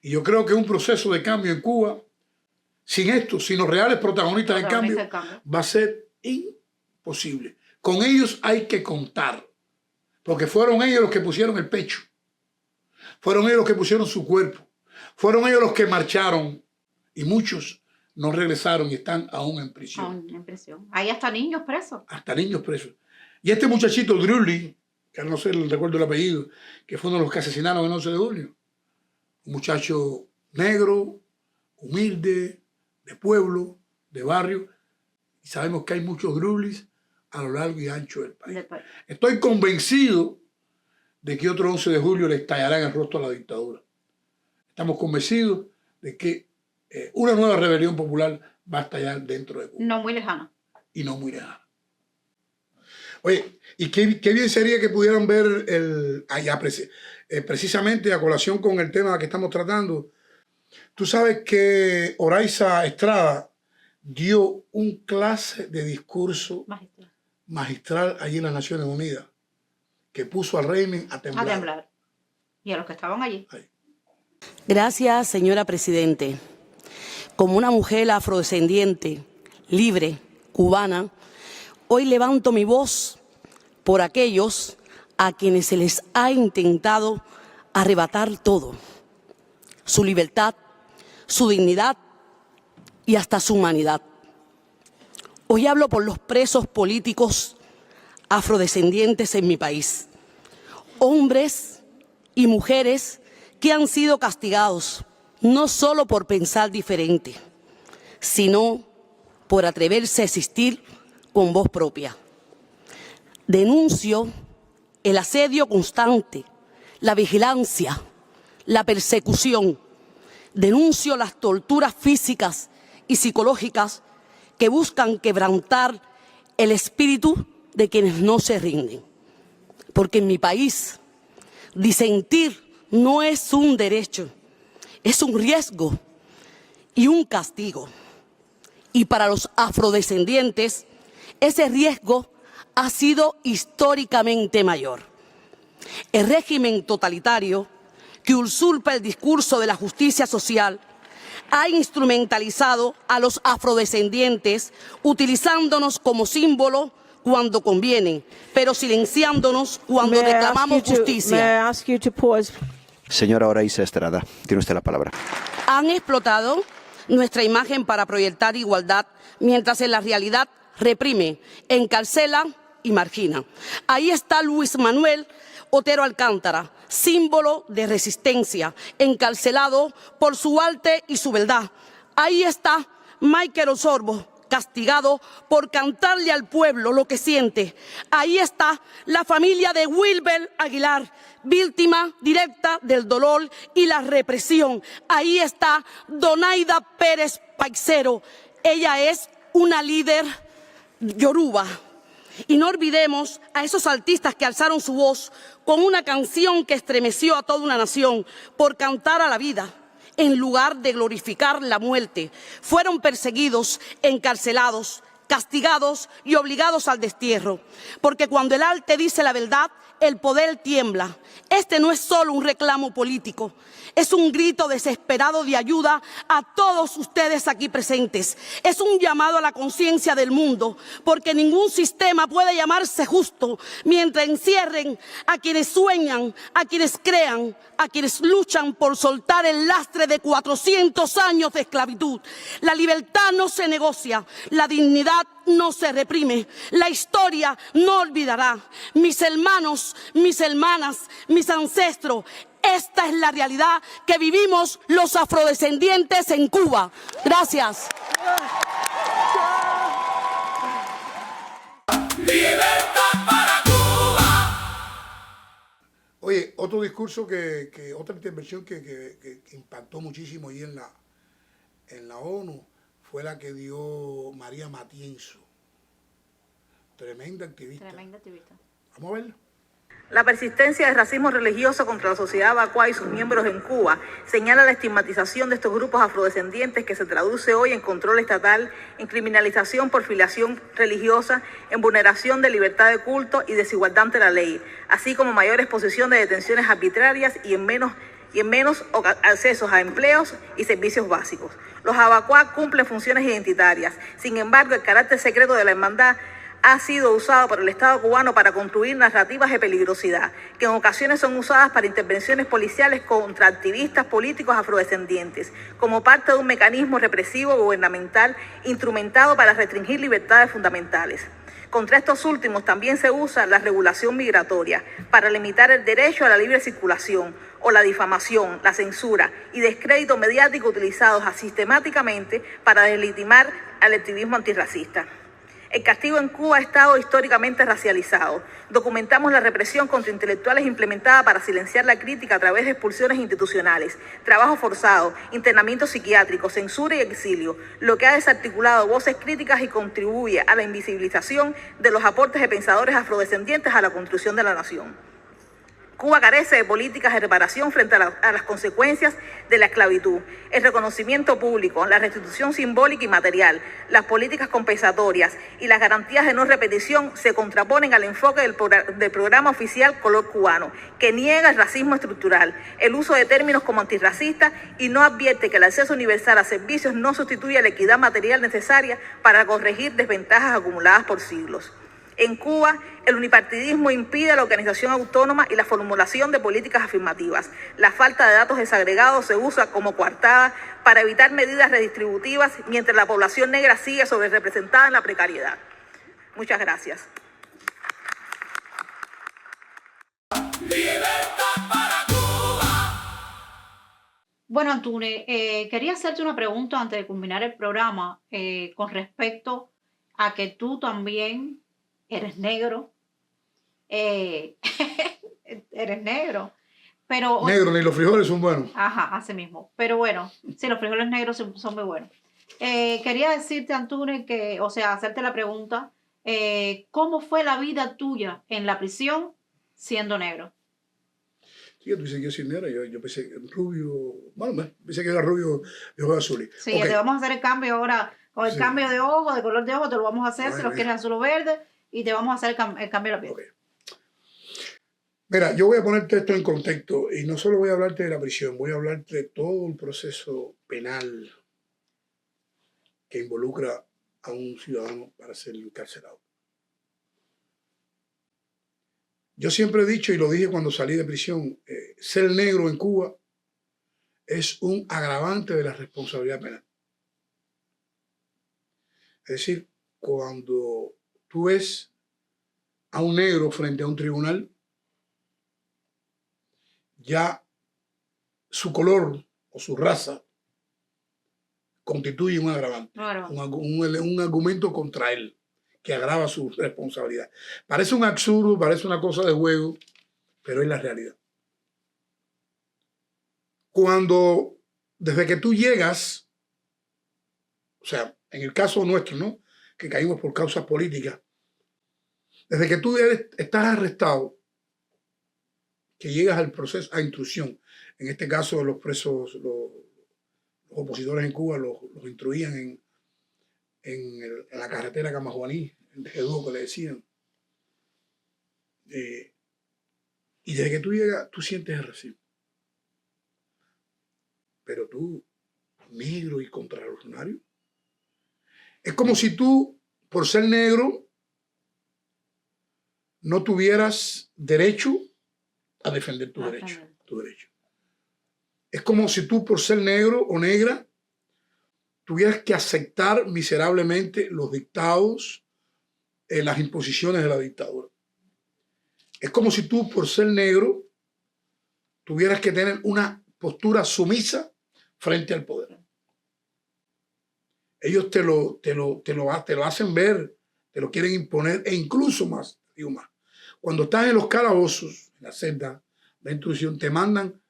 Y yo creo que un proceso de cambio en Cuba, sin esto, sin los reales protagonistas del cambio, va a ser imposible. Con ellos hay que contar, porque fueron ellos los que pusieron el pecho, fueron ellos los que pusieron su cuerpo, fueron ellos los que marcharon, y muchos no regresaron y están aún en prisión. Aún en prisión. Hay hasta niños presos. Hasta niños presos. Y este muchachito Drully, que no sé, recuerdo el apellido, que fue uno de los que asesinaron el 11 de julio. Un muchacho negro, humilde, de pueblo, de barrio. Y sabemos que hay muchos Drullys a lo largo y ancho del país. Estoy convencido de que otro 11 de julio le estallará en el rostro a la dictadura. Estamos convencidos de que una nueva rebelión popular va a estallar dentro de Cuba. No muy lejana. Y no muy lejana. Oye, y qué bien sería que pudieran ver precisamente a colación con el tema que estamos tratando. Tú sabes que Oraiza Estrada dio un clase de discurso magistral allí en las Naciones Unidas, que puso al régimen a temblar. A temblar. Y a los que estaban allí. Ahí. Gracias, señora Presidente. Como una mujer afrodescendiente, libre, cubana, hoy levanto mi voz por aquellos a quienes se les ha intentado arrebatar todo: su libertad, su dignidad y hasta su humanidad. Hoy hablo por los presos políticos afrodescendientes en mi país, hombres y mujeres que han sido castigados no solo por pensar diferente, sino por atreverse a existir con voz propia. Denuncio el asedio constante, la vigilancia, la persecución. Denuncio las torturas físicas y psicológicas que buscan quebrantar el espíritu de quienes no se rinden. Porque en mi país, disentir no es un derecho, es un riesgo y un castigo. Y para los afrodescendientes, ese riesgo ha sido históricamente mayor. El régimen totalitario que usurpa el discurso de la justicia social ha instrumentalizado a los afrodescendientes, utilizándonos como símbolo cuando conviene, pero silenciándonos cuando reclamamos justicia. Señora Oraiza Estrada, tiene usted la palabra. Han explotado nuestra imagen para proyectar igualdad, mientras en la realidad reprime, encarcela y margina. Ahí está Luis Manuel Otero Alcántara, símbolo de resistencia, encarcelado por su arte y su verdad. Ahí está Michael Osorbo, castigado por cantarle al pueblo lo que siente. Ahí está la familia de Wilber Aguilar, víctima directa del dolor y la represión. Ahí está Donaida Pérez Paixero. Ella es una líder yoruba. Y no olvidemos a esos artistas que alzaron su voz con una canción que estremeció a toda una nación por cantar a la vida en lugar de glorificar la muerte. Fueron perseguidos, encarcelados, castigados y obligados al destierro. Porque cuando el arte dice la verdad, el poder tiembla. Este no es solo un reclamo político, es un grito desesperado de ayuda a todos ustedes aquí presentes. Es un llamado a la conciencia del mundo, porque ningún sistema puede llamarse justo mientras encierren a quienes sueñan, a quienes crean, a quienes luchan por soltar el lastre de 400 años de esclavitud. La libertad no se negocia, la dignidad no se reprime, la historia no olvidará. Mis hermanos, mis hermanas, mis ancestros, esta es la realidad que vivimos los afrodescendientes en Cuba. Gracias. Libertad para Cuba. Oye, otro discurso otra intervención que impactó muchísimo ahí en la ONU fue la que dio María Matienzo. Tremenda activista. Tremenda activista. Vamos a verla. La persistencia del racismo religioso contra la sociedad abacua y sus miembros en Cuba señala la estigmatización de estos grupos afrodescendientes que se traduce hoy en control estatal, en criminalización por filiación religiosa, en vulneración de libertad de culto y desigualdad ante la ley, así como mayor exposición de detenciones arbitrarias y en menos accesos a empleos y servicios básicos. Los abacuá cumplen funciones identitarias. Sin embargo, el carácter secreto de la hermandad ha sido usado por el Estado cubano para construir narrativas de peligrosidad, que en ocasiones son usadas para intervenciones policiales contra activistas políticos afrodescendientes, como parte de un mecanismo represivo gubernamental instrumentado para restringir libertades fundamentales. Contra estos últimos también se usa la regulación migratoria para limitar el derecho a la libre circulación o la difamación, la censura y descrédito mediático utilizados sistemáticamente para deslegitimar al activismo antirracista. El castigo en Cuba ha estado históricamente racializado. Documentamos la represión contra intelectuales implementada para silenciar la crítica a través de expulsiones institucionales, trabajo forzado, internamiento psiquiátrico, censura y exilio, lo que ha desarticulado voces críticas y contribuye a la invisibilización de los aportes de pensadores afrodescendientes a la construcción de la nación. Cuba carece de políticas de reparación frente a las consecuencias de la esclavitud, el reconocimiento público, la restitución simbólica y material, las políticas compensatorias y las garantías de no repetición se contraponen al enfoque del programa oficial Color Cubano, que niega el racismo estructural, el uso de términos como antirracista y no advierte que el acceso universal a servicios no sustituye la equidad material necesaria para corregir desventajas acumuladas por siglos. En Cuba, el unipartidismo impide la organización autónoma y la formulación de políticas afirmativas. La falta de datos desagregados se usa como coartada para evitar medidas redistributivas, mientras la población negra sigue sobrerepresentada en la precariedad. Muchas gracias. Libertad para Cuba. Bueno, Antune, quería hacerte una pregunta antes de culminar el programa con respecto a que tú también eres negro. Eres negro. Pero, Negro, ni los frijoles son buenos. ajá, así mismo. Pero bueno, sí, los frijoles negros son muy buenos. Quería decirte, Antune, hacerte la pregunta, ¿cómo fue la vida tuya en la prisión siendo negro? Sí, tú dices que yo soy negro, yo pensé que rubio, bueno, pensé que era rubio de ojos azules. Sí, Okay. te vamos a hacer el cambio ahora, con el cambio de ojo, de color de ojo, te lo vamos a hacer, Ay, si lo mira. quieres azul o verde, y te vamos a hacer el cambio de la piel. Okay. Mira, yo voy a ponerte esto en contexto y no solo voy a hablarte de la prisión, voy a hablarte de todo el proceso penal que involucra a un ciudadano para ser encarcelado. Yo siempre he dicho, y lo dije cuando salí de prisión, ser negro en Cuba es un agravante de la responsabilidad penal. Es decir, cuando tú ves a un negro frente a un tribunal, ya su color o su raza constituye un agravante, Claro. un argumento contra él que agrava su responsabilidad. Parece un absurdo, parece una cosa de juego, pero es la realidad. Cuando, desde que tú llegas, o sea, en el caso nuestro, ¿no?, que caímos por causas políticas, desde que tú estás arrestado, que llegas al proceso, a instrucción, en este caso los presos, los opositores en Cuba los instruían en la carretera Camajuaní, en Tejeduo, que le decían. Y desde que tú llegas, tú sientes el recibo. Pero tú, negro y contrarrevolucionario, es como si tú, por ser negro, no tuvieras derecho a defender tu derecho. Es como si tú, por ser negro o negra, tuvieras que aceptar miserablemente los dictados, las imposiciones de la dictadura. Es como si tú, por ser negro, tuvieras que tener una postura sumisa frente al poder. Ellos te lo hacen ver, te lo quieren imponer, e incluso más, digo más. Cuando estás en los calabozos, en la celda de instrucción, te mandan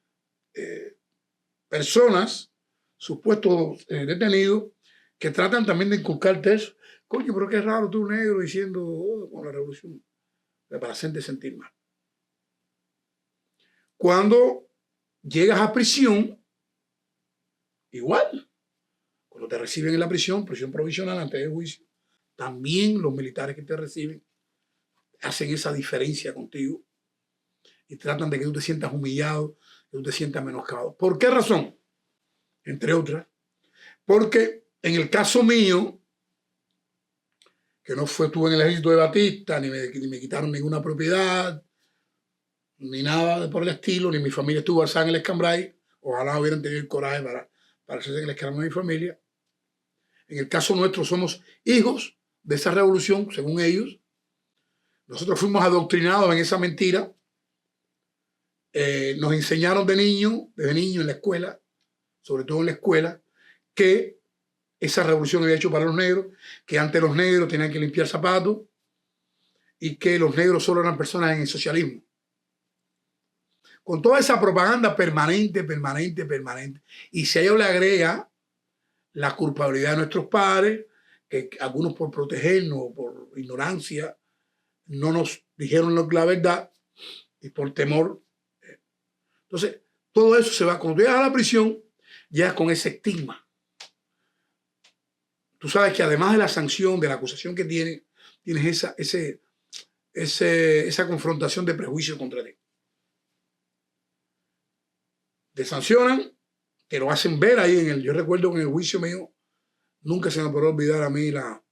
personas, supuestos detenidos, que tratan también de inculcarte eso. Coño, pero qué raro tú, negro, diciendo con la revolución, para hacerte sentir mal. Cuando llegas a prisión, igual. Cuando te reciben en la prisión provisional antes del juicio, también los militares que te reciben hacen esa diferencia contigo y tratan de que tú te sientas humillado, que tú te sientas menoscabado. ¿Por qué razón? Entre otras, porque en el caso mío, que no estuve en el ejército de Batista, ni me quitaron ninguna propiedad, ni nada por el estilo, ni mi familia estuvo alzada en el Escambray, ojalá hubieran tenido el coraje para hacerse en el Escambray de mi familia. En el caso nuestro somos hijos de esa revolución, según ellos. Nosotros fuimos adoctrinados en esa mentira. Nos enseñaron desde niño en la escuela, sobre todo en la escuela, que esa revolución había hecho para los negros, que antes los negros tenían que limpiar zapatos y que los negros solo eran personas en el socialismo. Con toda esa propaganda permanente. Y si a ello le agrega la culpabilidad de nuestros padres, que algunos por protegernos o por ignorancia no nos dijeron la verdad y por temor. Entonces, todo eso se va. Cuando tú llegas a la prisión, llegas con ese estigma. Tú sabes que además de la sanción, de la acusación que tienes esa confrontación de prejuicios contra ti. Te sancionan, te lo hacen ver ahí yo recuerdo que en el juicio mío nunca se me podrá olvidar a mí la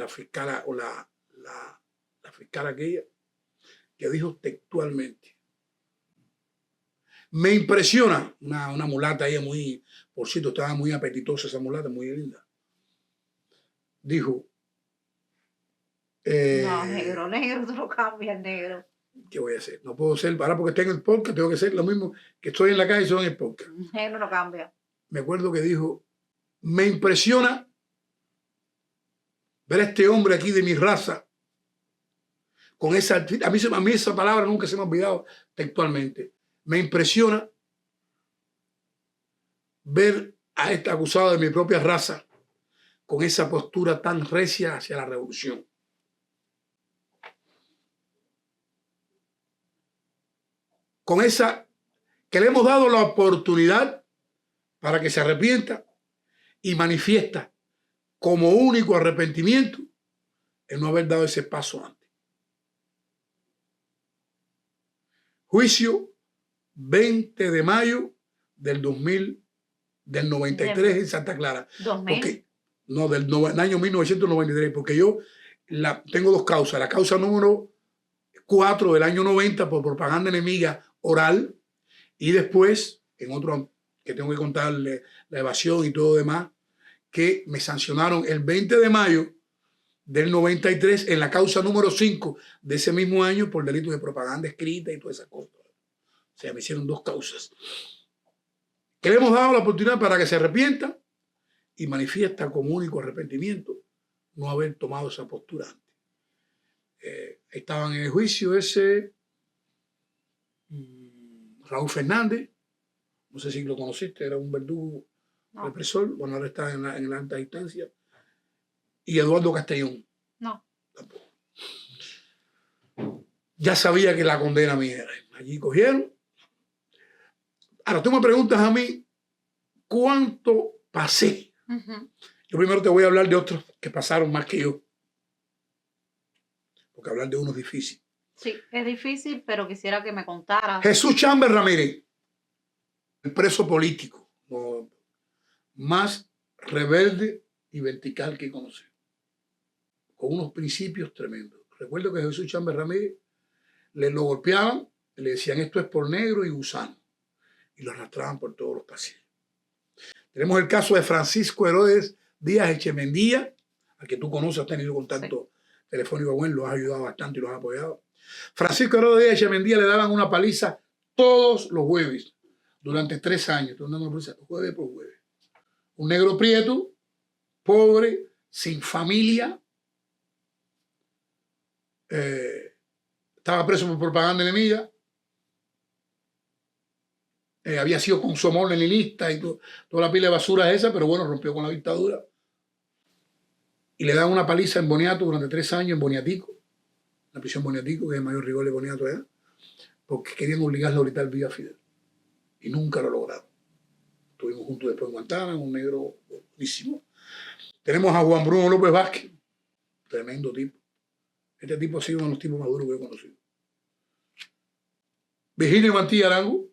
fiscal o la fiscal aquella que dijo textualmente: me impresiona, una mulata ella muy, por cierto, estaba muy apetitosa esa mulata, muy linda. Dijo, no, negro, tú no cambias, negro. ¿Qué voy a hacer? No puedo ser, ahora porque estoy en el podcast, tengo que ser lo mismo que estoy en la calle y soy en el podcast. Negro no cambia. Me acuerdo que dijo, me impresiona ver a este hombre aquí de mi raza, con esa, a mí esa palabra nunca se me ha olvidado textualmente. Me impresiona ver a este acusado de mi propia raza con esa postura tan recia hacia la revolución. Con esa que le hemos dado la oportunidad para que se arrepienta y manifiesta como único arrepentimiento el no haber dado ese paso antes. Juicio 20 de mayo del 93 en Santa Clara. 2000. Porque, no, del año 1993, porque yo tengo dos causas. La causa número 4 del año 90 por propaganda enemiga oral, y después, en otro que tengo que contarle la evasión y todo demás, que me sancionaron el 20 de mayo del 93 en la causa número 5 de ese mismo año por delitos de propaganda escrita y todas esas cosas. O sea, me hicieron 2 causas. Que le hemos dado la oportunidad para que se arrepienta y manifiesta con único arrepentimiento no haber tomado esa postura antes. Estaban en el juicio ese Raúl Fernández, no sé si lo conociste, era un verdugo represor, bueno, ahora está en la alta instancia, y Eduardo Castellón. No. Tampoco. Ya sabía que la condena mía era. Allí cogieron. Ahora tú me preguntas a mí cuánto pasé. Yo primero te voy a hablar de otros que pasaron más que yo. Porque hablar de uno es difícil. Sí, es difícil, pero quisiera que me contara. Jesús Chambers Ramírez, el preso político más rebelde y vertical que conocí, con unos principios tremendos. Recuerdo que Jesús Chambers Ramírez lo golpeaban, le decían esto es por negro y gusano, y lo arrastraban por todos los pasillos. Tenemos el caso de Francisco Herodes Díaz Echemendía, al que tú conoces, has tenido contacto telefónico con él, lo has ayudado bastante y lo has apoyado. Francisco Herodes Díaz Echemendía le daban una paliza todos los jueves, durante 3 años, jueves por jueves. Un negro prieto, pobre, sin familia, estaba preso por propaganda enemiga, había sido consomol leninista y toda la pila de basura esa, pero bueno, rompió con la dictadura. Y le dan una paliza en Boniato durante 3 años en Boniatico, la prisión Boniatico, que es el mayor rigor de Boniato allá, porque querían obligarlo a gritar viva Fidel. Y nunca lo lograron. Estuvimos juntos después en Guantánamo, un negro buenísimo. Tenemos a Juan Bruno López Vázquez, tremendo tipo. Este tipo ha sido uno de los tipos más duros que he conocido. Virgilio Mantilla Arango,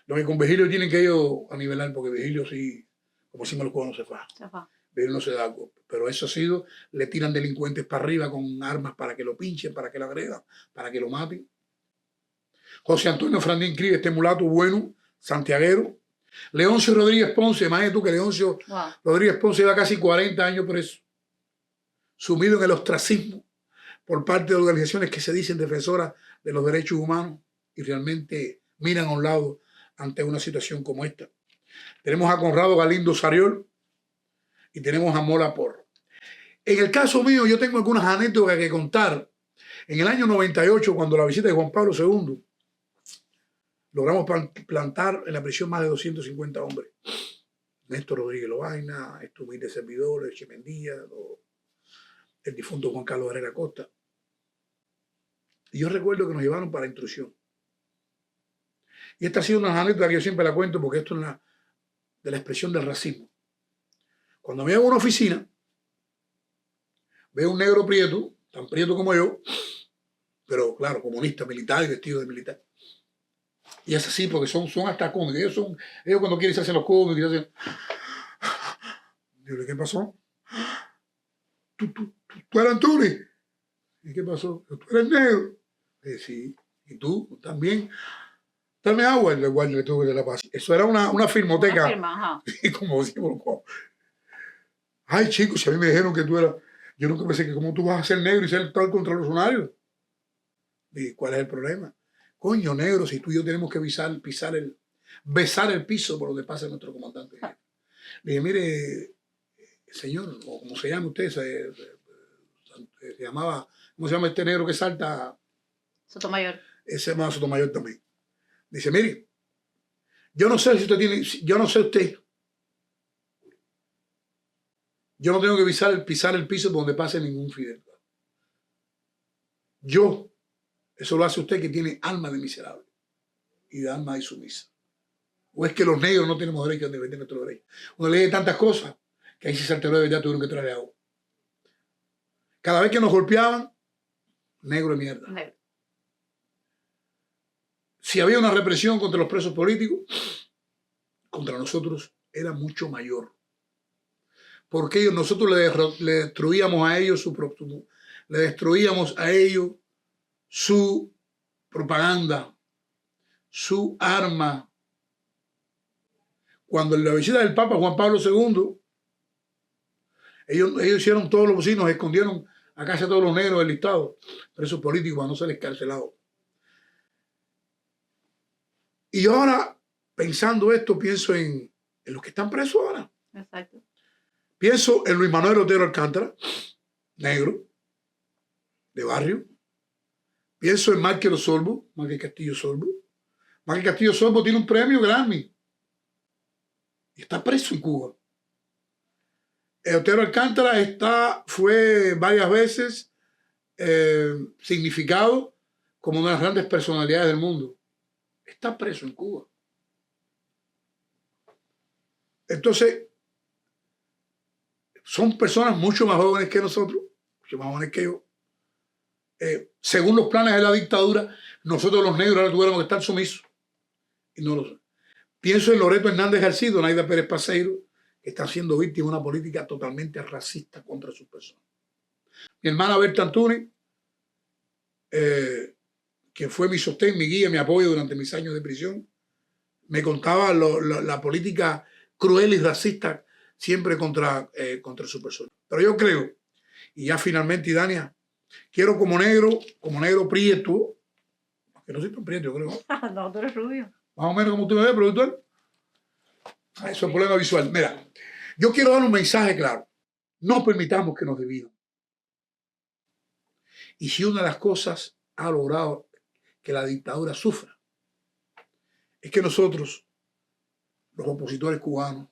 lo que con Virgilio tienen que ellos a nivelar, porque Virgilio sí, como decimos los cubanos, se faja. Virgilio no se da golpe. Pero eso ha sido, le tiran delincuentes para arriba con armas para que lo pinchen, para que lo agredan, para que lo maten. José Antonio Frandín Cribe, este mulato bueno, santiaguero. Leoncio Rodríguez Ponce, imagínate tú que Leoncio Rodríguez Ponce lleva casi 40 años preso, sumido en el ostracismo por parte de organizaciones que se dicen defensoras de los derechos humanos y realmente miran a un lado ante una situación como esta. Tenemos a Conrado Galindo Sariol y tenemos a Mola Porro. En el caso mío, yo tengo algunas anécdotas que contar. En el año 98, cuando la visita de Juan Pablo II, logramos plantar en la prisión más de 250 hombres. Néstor Rodríguez Lobaina, este humilde servidor, Echemendía, el difunto Juan Carlos Herrera Costa. Y yo recuerdo que nos llevaron para intrusión. Y esta ha sido una anécdota que yo siempre la cuento porque esto es de la expresión del racismo. Cuando me hago una oficina, veo un negro prieto, tan prieto como yo, pero claro, comunista, militar y vestido de militar. Y es así porque son hasta cómicos. Ellos cuando quieren se hacen los cómicos. Digo, ¿qué pasó? ¿Tú eras Antuni? ¿Y qué pasó? ¿Tú eres negro? Sí. ¿Y tú también? Dame agua. El guardia le tuvo que dar la paz. Eso era una filmoteca. Una firma, y como decimos, ay, chicos, si a mí me dijeron que tú eras... Yo nunca pensé que cómo tú vas a ser negro y ser tal contrarrevolucionario. ¿Y cuál es el problema? Coño, negro, si tú y yo tenemos que besar el piso por donde pasa nuestro comandante. Le dije, mire, señor, o como se llama usted, se llamaba, ¿cómo se llama este negro que salta? Sotomayor. Ese se llama Sotomayor también. Dice, mire, yo no sé si usted tiene, yo no sé usted. Yo no tengo que pisar el piso por donde pase ningún Fidel. Eso lo hace usted que tiene alma de miserable y de alma de sumisa. ¿O es que los negros no tenemos derecho a defender nuestro derecho? Uno lee tantas cosas que ahí sí se alteró de verdad, tuvieron que traerle agua. Cada vez que nos golpeaban, negro de mierda. Negro. Si había una represión contra los presos políticos, contra nosotros era mucho mayor. Porque nosotros le destruíamos a ellos su propaganda, su arma. Cuando en la visita del Papa Juan Pablo II, Ellos hicieron todo lo posible, nos escondieron a casi todos los negros del listado, presos políticos, para no ser escarcelados. Y yo ahora, pensando esto, pienso en los que están presos ahora. Exacto. Pienso en Luis Manuel Otero Alcántara, negro, de barrio. Pienso en Michael Osorbo, Michael Castillo Osorbo. Michael Castillo Osorbo tiene un premio Grammy y está preso en Cuba. Otero Alcántara fue varias veces significado como una de las grandes personalidades del mundo. Está preso en Cuba. Entonces, son personas mucho más jóvenes que nosotros, mucho más jóvenes que yo. Según los planes de la dictadura, nosotros los negros ahora tuviéramos que estar sumisos. Y no lo son. Pienso en Loreto Hernández Garcido, Naida Pérez Paseiro, que está siendo víctima de una política totalmente racista contra sus personas. Mi hermana Berta Antunes, que fue mi sostén, mi guía, mi apoyo durante mis años de prisión, me contaba la política cruel y racista siempre contra su persona. Pero yo creo, y ya finalmente, Idania, quiero como negro prieto, que no soy tan prieto, yo creo. No, tú eres rubio. Más o menos como tú me ves, productor. Eso es problema visual. Mira, yo quiero dar un mensaje claro. No permitamos que nos dividan. Y si una de las cosas ha logrado que la dictadura sufra, es que nosotros, los opositores cubanos,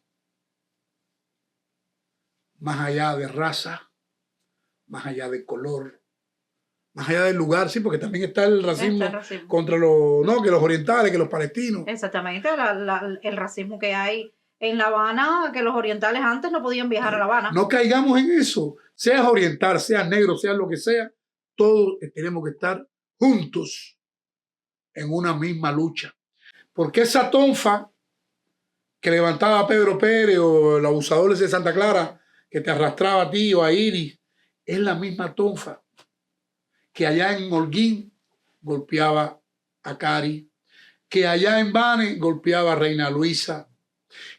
más allá de raza, más allá de color, más allá del lugar, sí, porque también está el racismo, contra que los orientales, que los palestinos. Exactamente, el racismo que hay en La Habana, que los orientales antes no podían viajar a La Habana. No caigamos en eso. Seas oriental, seas negro, seas lo que sea, todos tenemos que estar juntos en una misma lucha. Porque esa tonfa que levantaba a Pedro Pérez o el abusador de Santa Clara que te arrastraba a ti o a Iris, es la misma tonfa que allá en Holguín golpeaba a Cari, que allá en Bane golpeaba a Reina Luisa,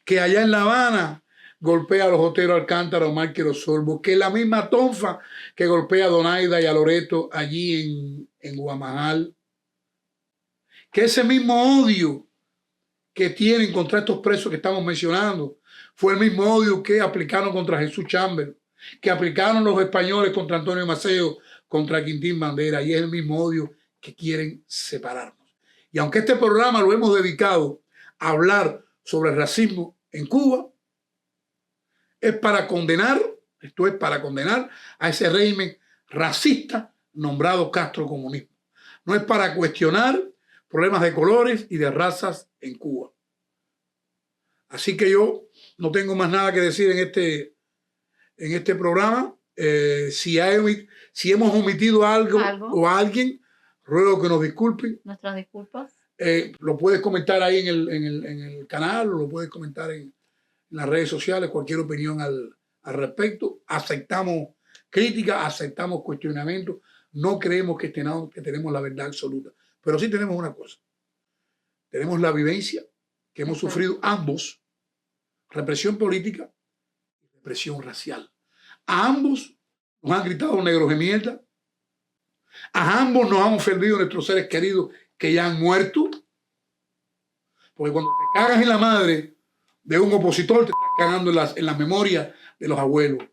que allá en La Habana golpea a los Otero Alcántara o Michael Osorbo, que es la misma tonfa que golpea a Donaida y a Loreto allí en Guamajal, que ese mismo odio que tienen contra estos presos que estamos mencionando fue el mismo odio que aplicaron contra Jesús Chamber, que aplicaron los españoles contra Antonio Maceo, contra Quintín Bandera, y es el mismo odio que quieren separarnos. Y aunque este programa lo hemos dedicado a hablar sobre el racismo en Cuba, esto es para condenar a ese régimen racista nombrado Castro Comunismo. No es para cuestionar problemas de colores y de razas en Cuba. Así que yo no tengo más nada que decir en este programa. Si hemos omitido algo o a alguien, ruego que nos disculpen. Nuestras disculpas. Lo puedes comentar ahí en el canal, o lo puedes comentar en las redes sociales, cualquier opinión al respecto. Aceptamos críticas, aceptamos cuestionamientos. No creemos que tenemos la verdad absoluta. Pero sí tenemos una cosa. Tenemos la vivencia que hemos sufrido ambos, represión política y represión racial. A ambos nos han gritado negros de mierda. A ambos nos han ofendido nuestros seres queridos que ya han muerto. Porque cuando te cagas en la madre de un opositor, te estás cagando en la memoria de los abuelos.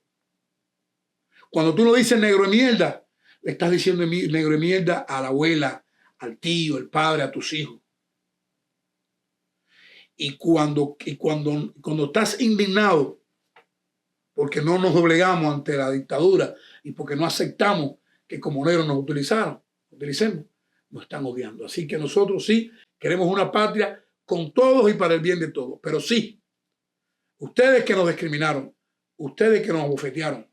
Cuando tú lo dices negro de mierda, le estás diciendo negro de mierda a la abuela, al tío, al padre, a tus hijos. Y cuando estás indignado porque no nos doblegamos ante la dictadura y porque no aceptamos que como negros nos utilicemos, nos están odiando. Así que nosotros sí queremos una patria con todos y para el bien de todos. Pero sí, ustedes que nos discriminaron, ustedes que nos abofetearon,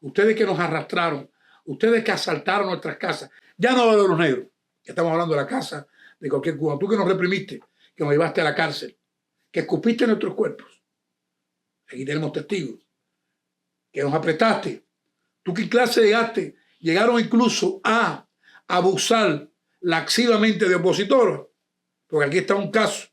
ustedes que nos arrastraron, ustedes que asaltaron nuestras casas, ya no hablo de los negros, que estamos hablando de la casa de cualquier cubano. Tú que nos reprimiste, que nos llevaste a la cárcel, que escupiste nuestros cuerpos. Aquí tenemos testigos. Que nos apretaste. ¿Tú qué clase llegaste? Llegaron incluso a abusar laxivamente de opositores. Porque aquí está un caso.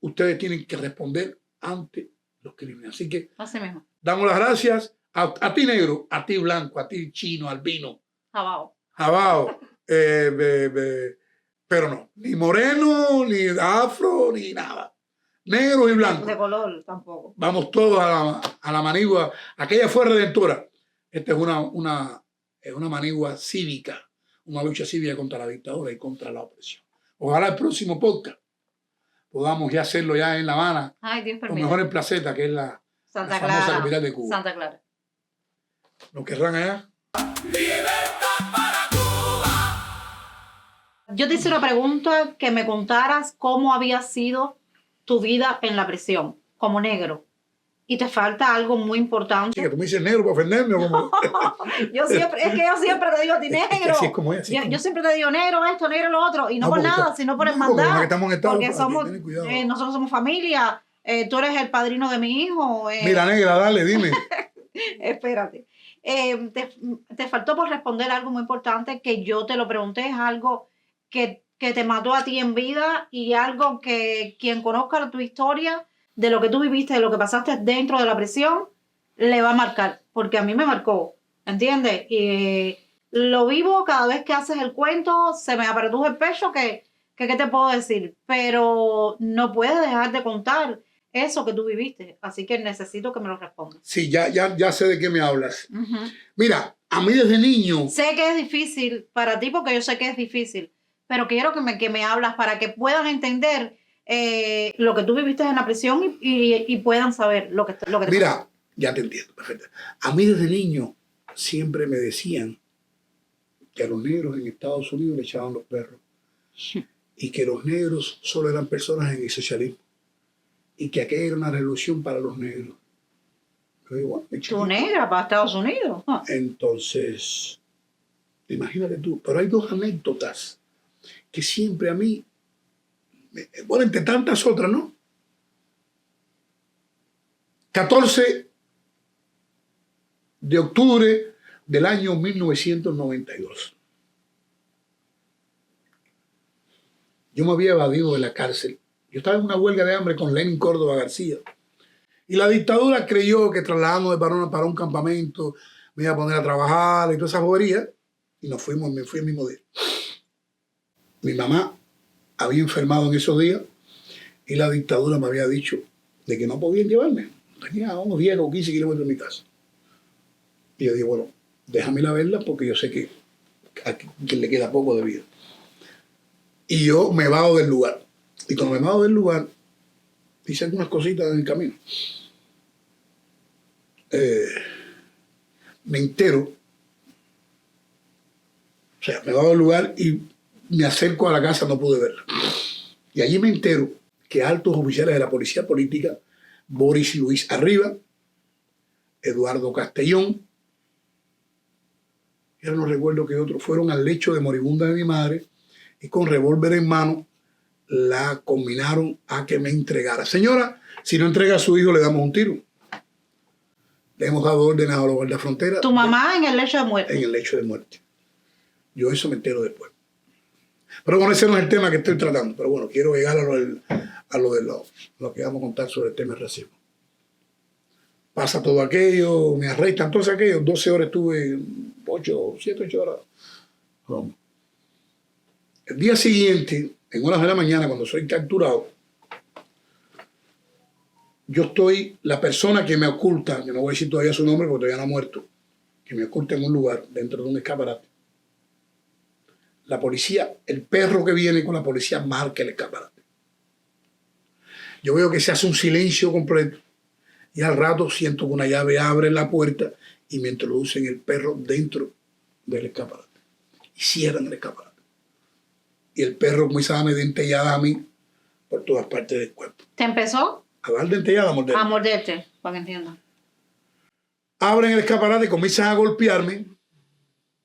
Ustedes tienen que responder ante los crímenes. Así que Así mismo. damos las gracias a ti negro, a ti blanco, a ti chino, albino, Abajo. jabao, pero no, ni moreno, ni afro, ni nada. Negro y blanco. De color tampoco. Vamos todos a la manigua. Aquella fue redentora. Esta es una manigua cívica, una lucha cívica contra la dictadura y contra la opresión. Ojalá el próximo podcast podamos ya hacerlo ya en La Habana, Ay, Dios o permite. mejor en Placeta, que es la Santa famosa Clara. capital de Cuba. Santa Clara. ¿Lo querrán allá? Yo te hice una pregunta que me contaras cómo había sido tu vida en la prisión, como negro. Y te falta algo muy importante. Sí, que tú me dices negro para ofenderme o como... Es que yo siempre te digo a ti negro. Así es como es. Así es como Yo es. siempre te digo negro esto, negro lo otro. Y no por porque nada, está- sino por no, hermandad. porque estamos en Estado, Porque papi, somos, ten cuidado. nosotros somos familia. Tú eres el padrino de mi hijo. Mira, negra, dale, dime. Espérate. Te faltó por responder algo muy importante que yo te lo pregunté. Es algo que te mató a ti en vida y algo que quien conozca tu historia, de lo que tú viviste, de lo que pasaste dentro de la prisión, le va a marcar. Porque a mí me marcó, ¿entiendes? Y lo vivo cada vez que haces el cuento, se me apretuja el pecho que ¿qué te puedo decir? Pero no puedes dejar de contar eso que tú viviste. Así que necesito que me lo respondas. Sí, ya sé de qué me hablas. Ujú. Mira, a mí desde niño... Sé que es difícil para ti porque yo sé que es difícil, pero quiero que me hablas para que puedan entender lo que tú viviste en la prisión y puedan saber lo que te Mira, ya te entiendo, perfecto. A mí desde niño siempre me decían que a los negros en Estados Unidos le echaban los perros y que los negros solo eran personas en el socialismo y que aquella era una revolución para los negros. Yo digo, bueno, tú negra para Estados Unidos. Ah. entonces, imagínate tú, pero hay dos anécdotas que siempre a mí, bueno, entre tantas otras, ¿no? 14 de octubre del año 1992. Yo me había evadido de la cárcel. Yo estaba en una huelga de hambre con Lenin Córdoba García. Y la dictadura creyó que trasladándome para un campamento me iba a poner a trabajar y toda esa bobería. Y me fui el mismo día. Mi mamá había enfermado en esos días y la dictadura me había dicho de que no podían llevarme. Tenía unos 10 o 15 kilómetros de mi casa. Y yo dije, bueno, déjame la verla porque yo sé que le queda poco de vida. Y yo me bajo del lugar. Y cuando me bajo del lugar, hice algunas cositas en el camino. Me entero, o sea, me bajo del lugar y me acerco a la casa, no pude verla. Y allí me entero que altos oficiales de la policía política, Boris y Luis Arriba, Eduardo Castellón, ya no recuerdo que otros, fueron al lecho de moribunda de mi madre y con revólver en mano la combinaron a que me entregara. Señora, si no entrega a su hijo le damos un tiro. Le hemos dado órdenes a los guardafronteras. Tu mamá en el lecho de muerte. En el lecho de muerte. Yo eso me entero después. Pero bueno, ese no es el tema que estoy tratando. Pero bueno, quiero llegar a lo que vamos a contar sobre el tema del racismo. Pasa todo aquello, me arrestan, todo aquello. 12 horas estuve, 7, 8 horas. Vamos. El día siguiente, en horas de la mañana, cuando soy capturado, yo estoy, la persona que me oculta, yo no voy a decir todavía su nombre porque todavía no ha muerto, que me oculta en un lugar, dentro de un escaparate. La policía, el perro que viene con la policía marca el escaparate. Yo veo que se hace un silencio completo y al rato siento que una llave abre la puerta y me introducen el perro dentro del escaparate. Y cierran el escaparate. Y el perro comienza a darme dentelladas a mí por todas partes del cuerpo. ¿Te empezó A dar dentelladas, a morder. a morderte? Para que entiendan. Abren el escaparate y comienzan a golpearme.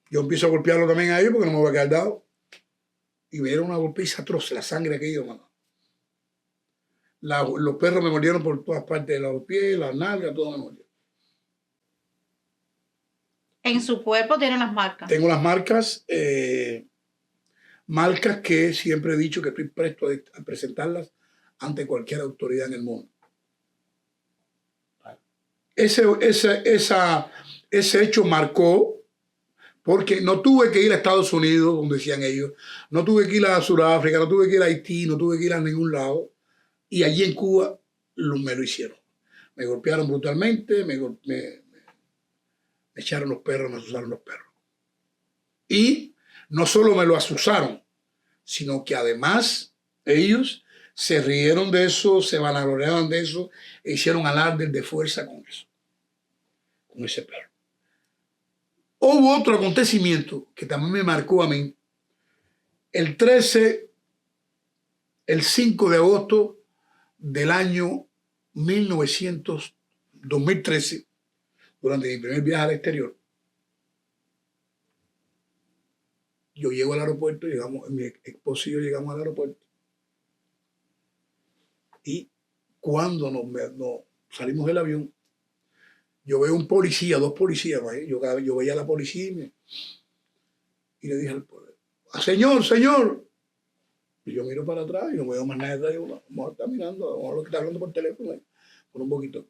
Yo empiezo a golpearlo también a ellos porque no me voy a quedar dado. Y me dieron una golpiza atroz, la sangre que ellos, mano. Los perros me mordieron por todas partes de los pies, las nalgas, todo me mordieron. En su cuerpo tienen las marcas. Tengo las marcas, marcas que siempre he dicho que estoy presto a presentarlas ante cualquier autoridad en el mundo. ese hecho marcó, porque no tuve que ir a Estados Unidos, como decían ellos, no tuve que ir a Sudáfrica, no tuve que ir a Haití, no tuve que ir a ningún lado, y allí en Cuba me lo hicieron. Me golpearon brutalmente, me echaron los perros, me asusaron los perros. Y no solo me lo asusaron, sino que además ellos se rieron de eso, se vanagloriaban de eso, e hicieron alardes de fuerza con eso, con ese perro. Hubo otro acontecimiento que también me marcó a mí. El 5 de agosto del año 2013, durante mi primer viaje al exterior, yo llego al aeropuerto, mi esposo y yo llegamos al aeropuerto. Y cuando nos salimos del avión, yo veo un policía, dos policías, yo veía a la policía y le dije al policía, señor. Y yo miro para atrás y no veo más nada detrás. Digo, vamos a estar mirando, vamos a lo que está hablando por teléfono, por un poquito.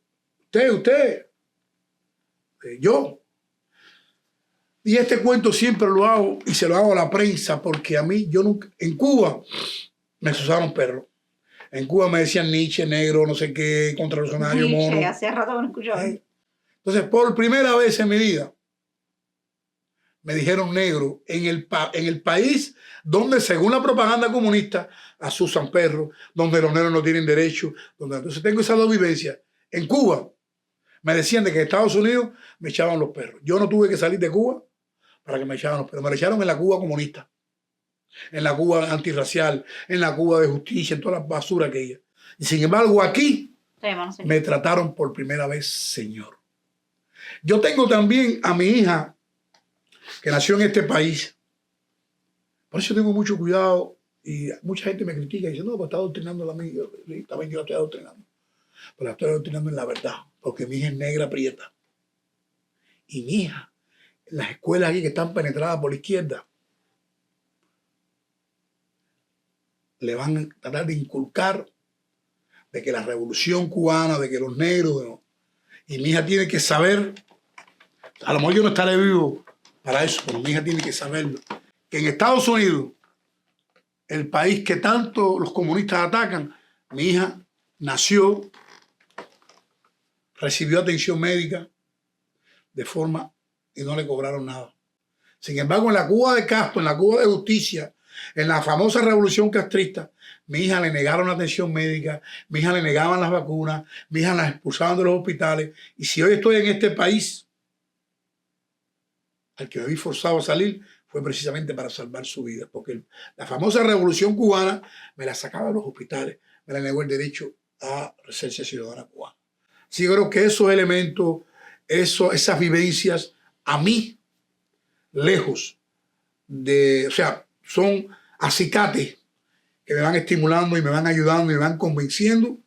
Usted, yo. Y este cuento siempre lo hago y se lo hago a la prensa porque a mí, yo nunca, en Cuba me asusaron perros. En Cuba me decían Nietzsche, negro, no sé qué, contrarrevolucionario, mono. Hacía rato que no escuchaba. Entonces, por primera vez en mi vida, me dijeron negro en el país donde, según la propaganda comunista, asusan perros, donde los negros no tienen derecho. Entonces tengo esas dos vivencias. En Cuba, me decían de que en Estados Unidos me echaban los perros. Yo no tuve que salir de Cuba para que me echaran los perros. Me lo echaron en la Cuba comunista, en la Cuba antirracial, en la Cuba de justicia, en todas las basuras aquellas. Y sin embargo, aquí me trataron por primera vez señor. Yo tengo también a mi hija que nació en este país. Por eso tengo mucho cuidado y mucha gente me critica y dice, no, pues está adoctrinando a la mía. Sí, también yo la estoy adoctrinando. Pero la estoy adoctrinando en la verdad, porque mi hija es negra prieta. Y mi hija, en las escuelas aquí que están penetradas por la izquierda, le van a tratar de inculcar de que la revolución cubana, de que los negros, ¿no? Y mi hija tiene que saber, a lo mejor yo no estaré vivo para eso, pero mi hija tiene que saberlo, que en Estados Unidos, el país que tanto los comunistas atacan, mi hija nació, recibió atención médica de forma y no le cobraron nada. Sin embargo, en la Cuba de Castro, en la Cuba de justicia, en la famosa revolución castrista, mi hija le negaron la atención médica, mi hija le negaban las vacunas, mi hija las expulsaban de los hospitales. Y si hoy estoy en este país, al que me vi forzado a salir fue precisamente para salvar su vida, porque la famosa revolución cubana me la sacaba de los hospitales, me la negó el derecho a hacerse ciudadana cubana. Sí, yo creo que esos elementos, esas vivencias, a mí, lejos de, o sea, son acicates que me van estimulando y me van ayudando y me van convenciendo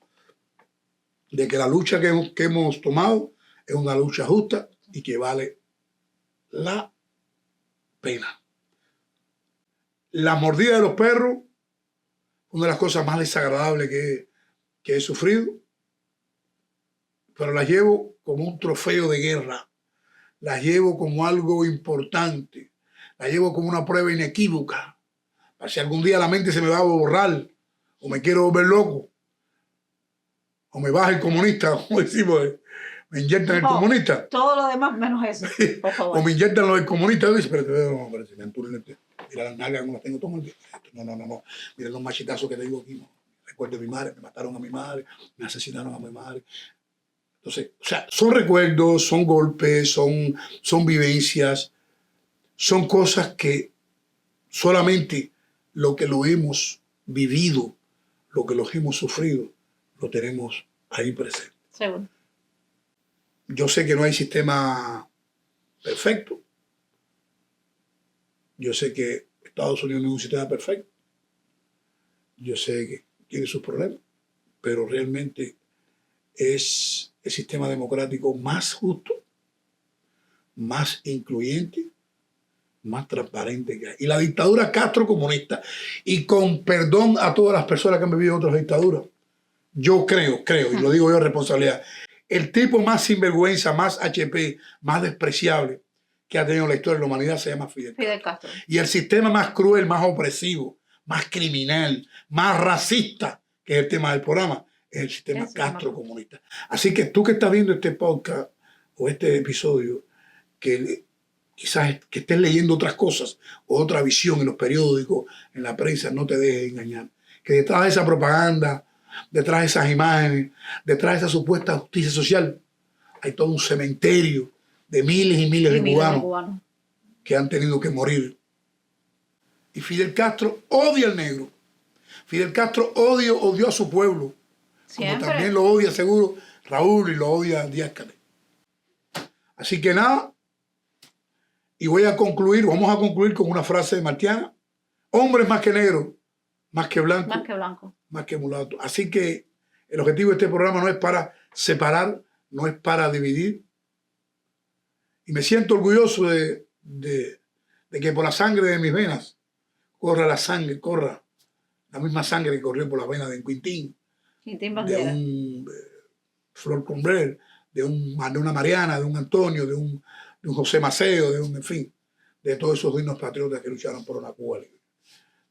de que la lucha que hemos tomado es una lucha justa y que vale la pena. La mordida de los perros, una de las cosas más desagradables que he sufrido, pero las llevo como un trofeo de guerra, las llevo como algo importante, las llevo como una prueba inequívoca, para si algún día la mente se me va a borrar, o me quiero volver loco, o me baja el comunista, como decimos, me inyectan el comunista. Todo lo demás menos eso, por favor. O me inyectan los comunistas. Yo digo, pero se me enturen. Mira las nalgas, como las tengo. Toma no. Mira los machitazos que tengo aquí. No. Recuerdo a mi madre, me mataron a mi madre, me asesinaron a mi madre. Entonces, o sea, son recuerdos, son golpes, son vivencias, son cosas que solamente lo que lo hemos vivido, lo que los hemos sufrido, lo tenemos ahí presente. Seguro. Yo sé que no hay sistema perfecto. Yo sé que Estados Unidos no es un sistema perfecto. Yo sé que tiene sus problemas, pero realmente es el sistema democrático más justo, más incluyente, más transparente que hay. Y la dictadura Castro comunista, y con perdón a todas las personas que han vivido otras dictaduras, yo creo, y lo digo yo en responsabilidad, El tipo más sinvergüenza, más HP, más despreciable que ha tenido la historia de la humanidad se llama Fidel Castro. Fidel Castro. Y el sistema más cruel, más opresivo, más criminal, más racista, que es el tema del programa, es el sistema castrocomunista. Así que tú que estás viendo este podcast o este episodio, que quizás que estés leyendo otras cosas o otra visión en los periódicos, en la prensa, no te dejes engañar. Que detrás de esa propaganda, detrás de esas imágenes, detrás de esa supuesta justicia social, hay todo un cementerio de miles y miles de cubanos que han tenido que morir. Y Fidel Castro odia al negro. Fidel Castro odió a su pueblo. Siempre. Como también lo odia seguro Raúl y lo odia Díaz-Canel. Así que nada, y vamos a concluir con una frase de Martiana: hombres más que negros, más que blanco, Más que blanco. más que mulato. Así que el objetivo de este programa no es para separar, no es para dividir. Y me siento orgulloso de que por la sangre de mis venas corra la misma sangre que corrió por las venas de Quintín, Quintín de Bandera. un Flor Combrel, de una Mariana, de un Antonio, de un José Maceo, en fin, de todos esos dignos patriotas que lucharon por una Cuba libre.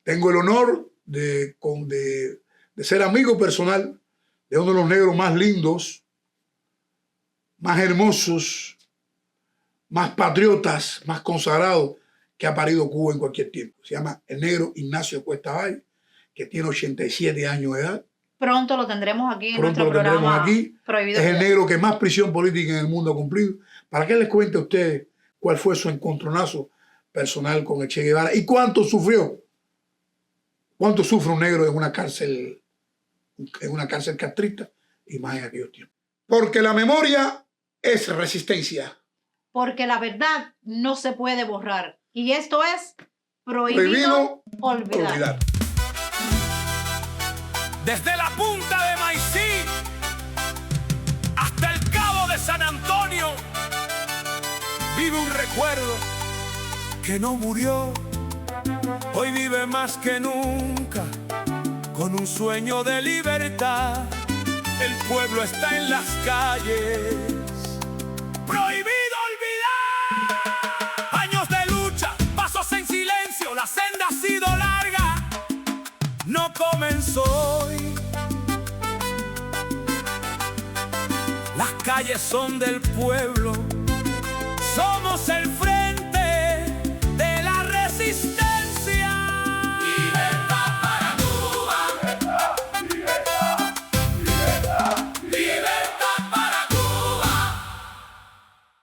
Tengo el honor de ser amigo personal de uno de los negros más lindos, más hermosos, más patriotas, más consagrados que ha parido Cuba en cualquier tiempo. Se llama el negro Ignacio Cuesta Valle, que tiene 87 años de edad. Pronto lo tendremos aquí en Pronto nuestro lo tendremos programa aquí. Prohibido Es el Cuidar. negro que más prisión política en el mundo ha cumplido. ¿Para qué les cuente a ustedes cuál fue su encontronazo personal con el Che Guevara y cuánto sufrió? ¿Cuánto sufre un negro en una cárcel castrista y más en aquellos tiempos? Porque la memoria es resistencia. Porque la verdad no se puede borrar. Y esto es Prohibido olvidar. Desde la punta de Maicí hasta el cabo de San Antonio, vive un recuerdo que no murió. Hoy vive más que nunca con un sueño de libertad. El pueblo está en las calles. Prohibido olvidar. Años de lucha, pasos en silencio. La senda ha sido larga, no comenzó hoy. Las calles son del pueblo. Somos el frente.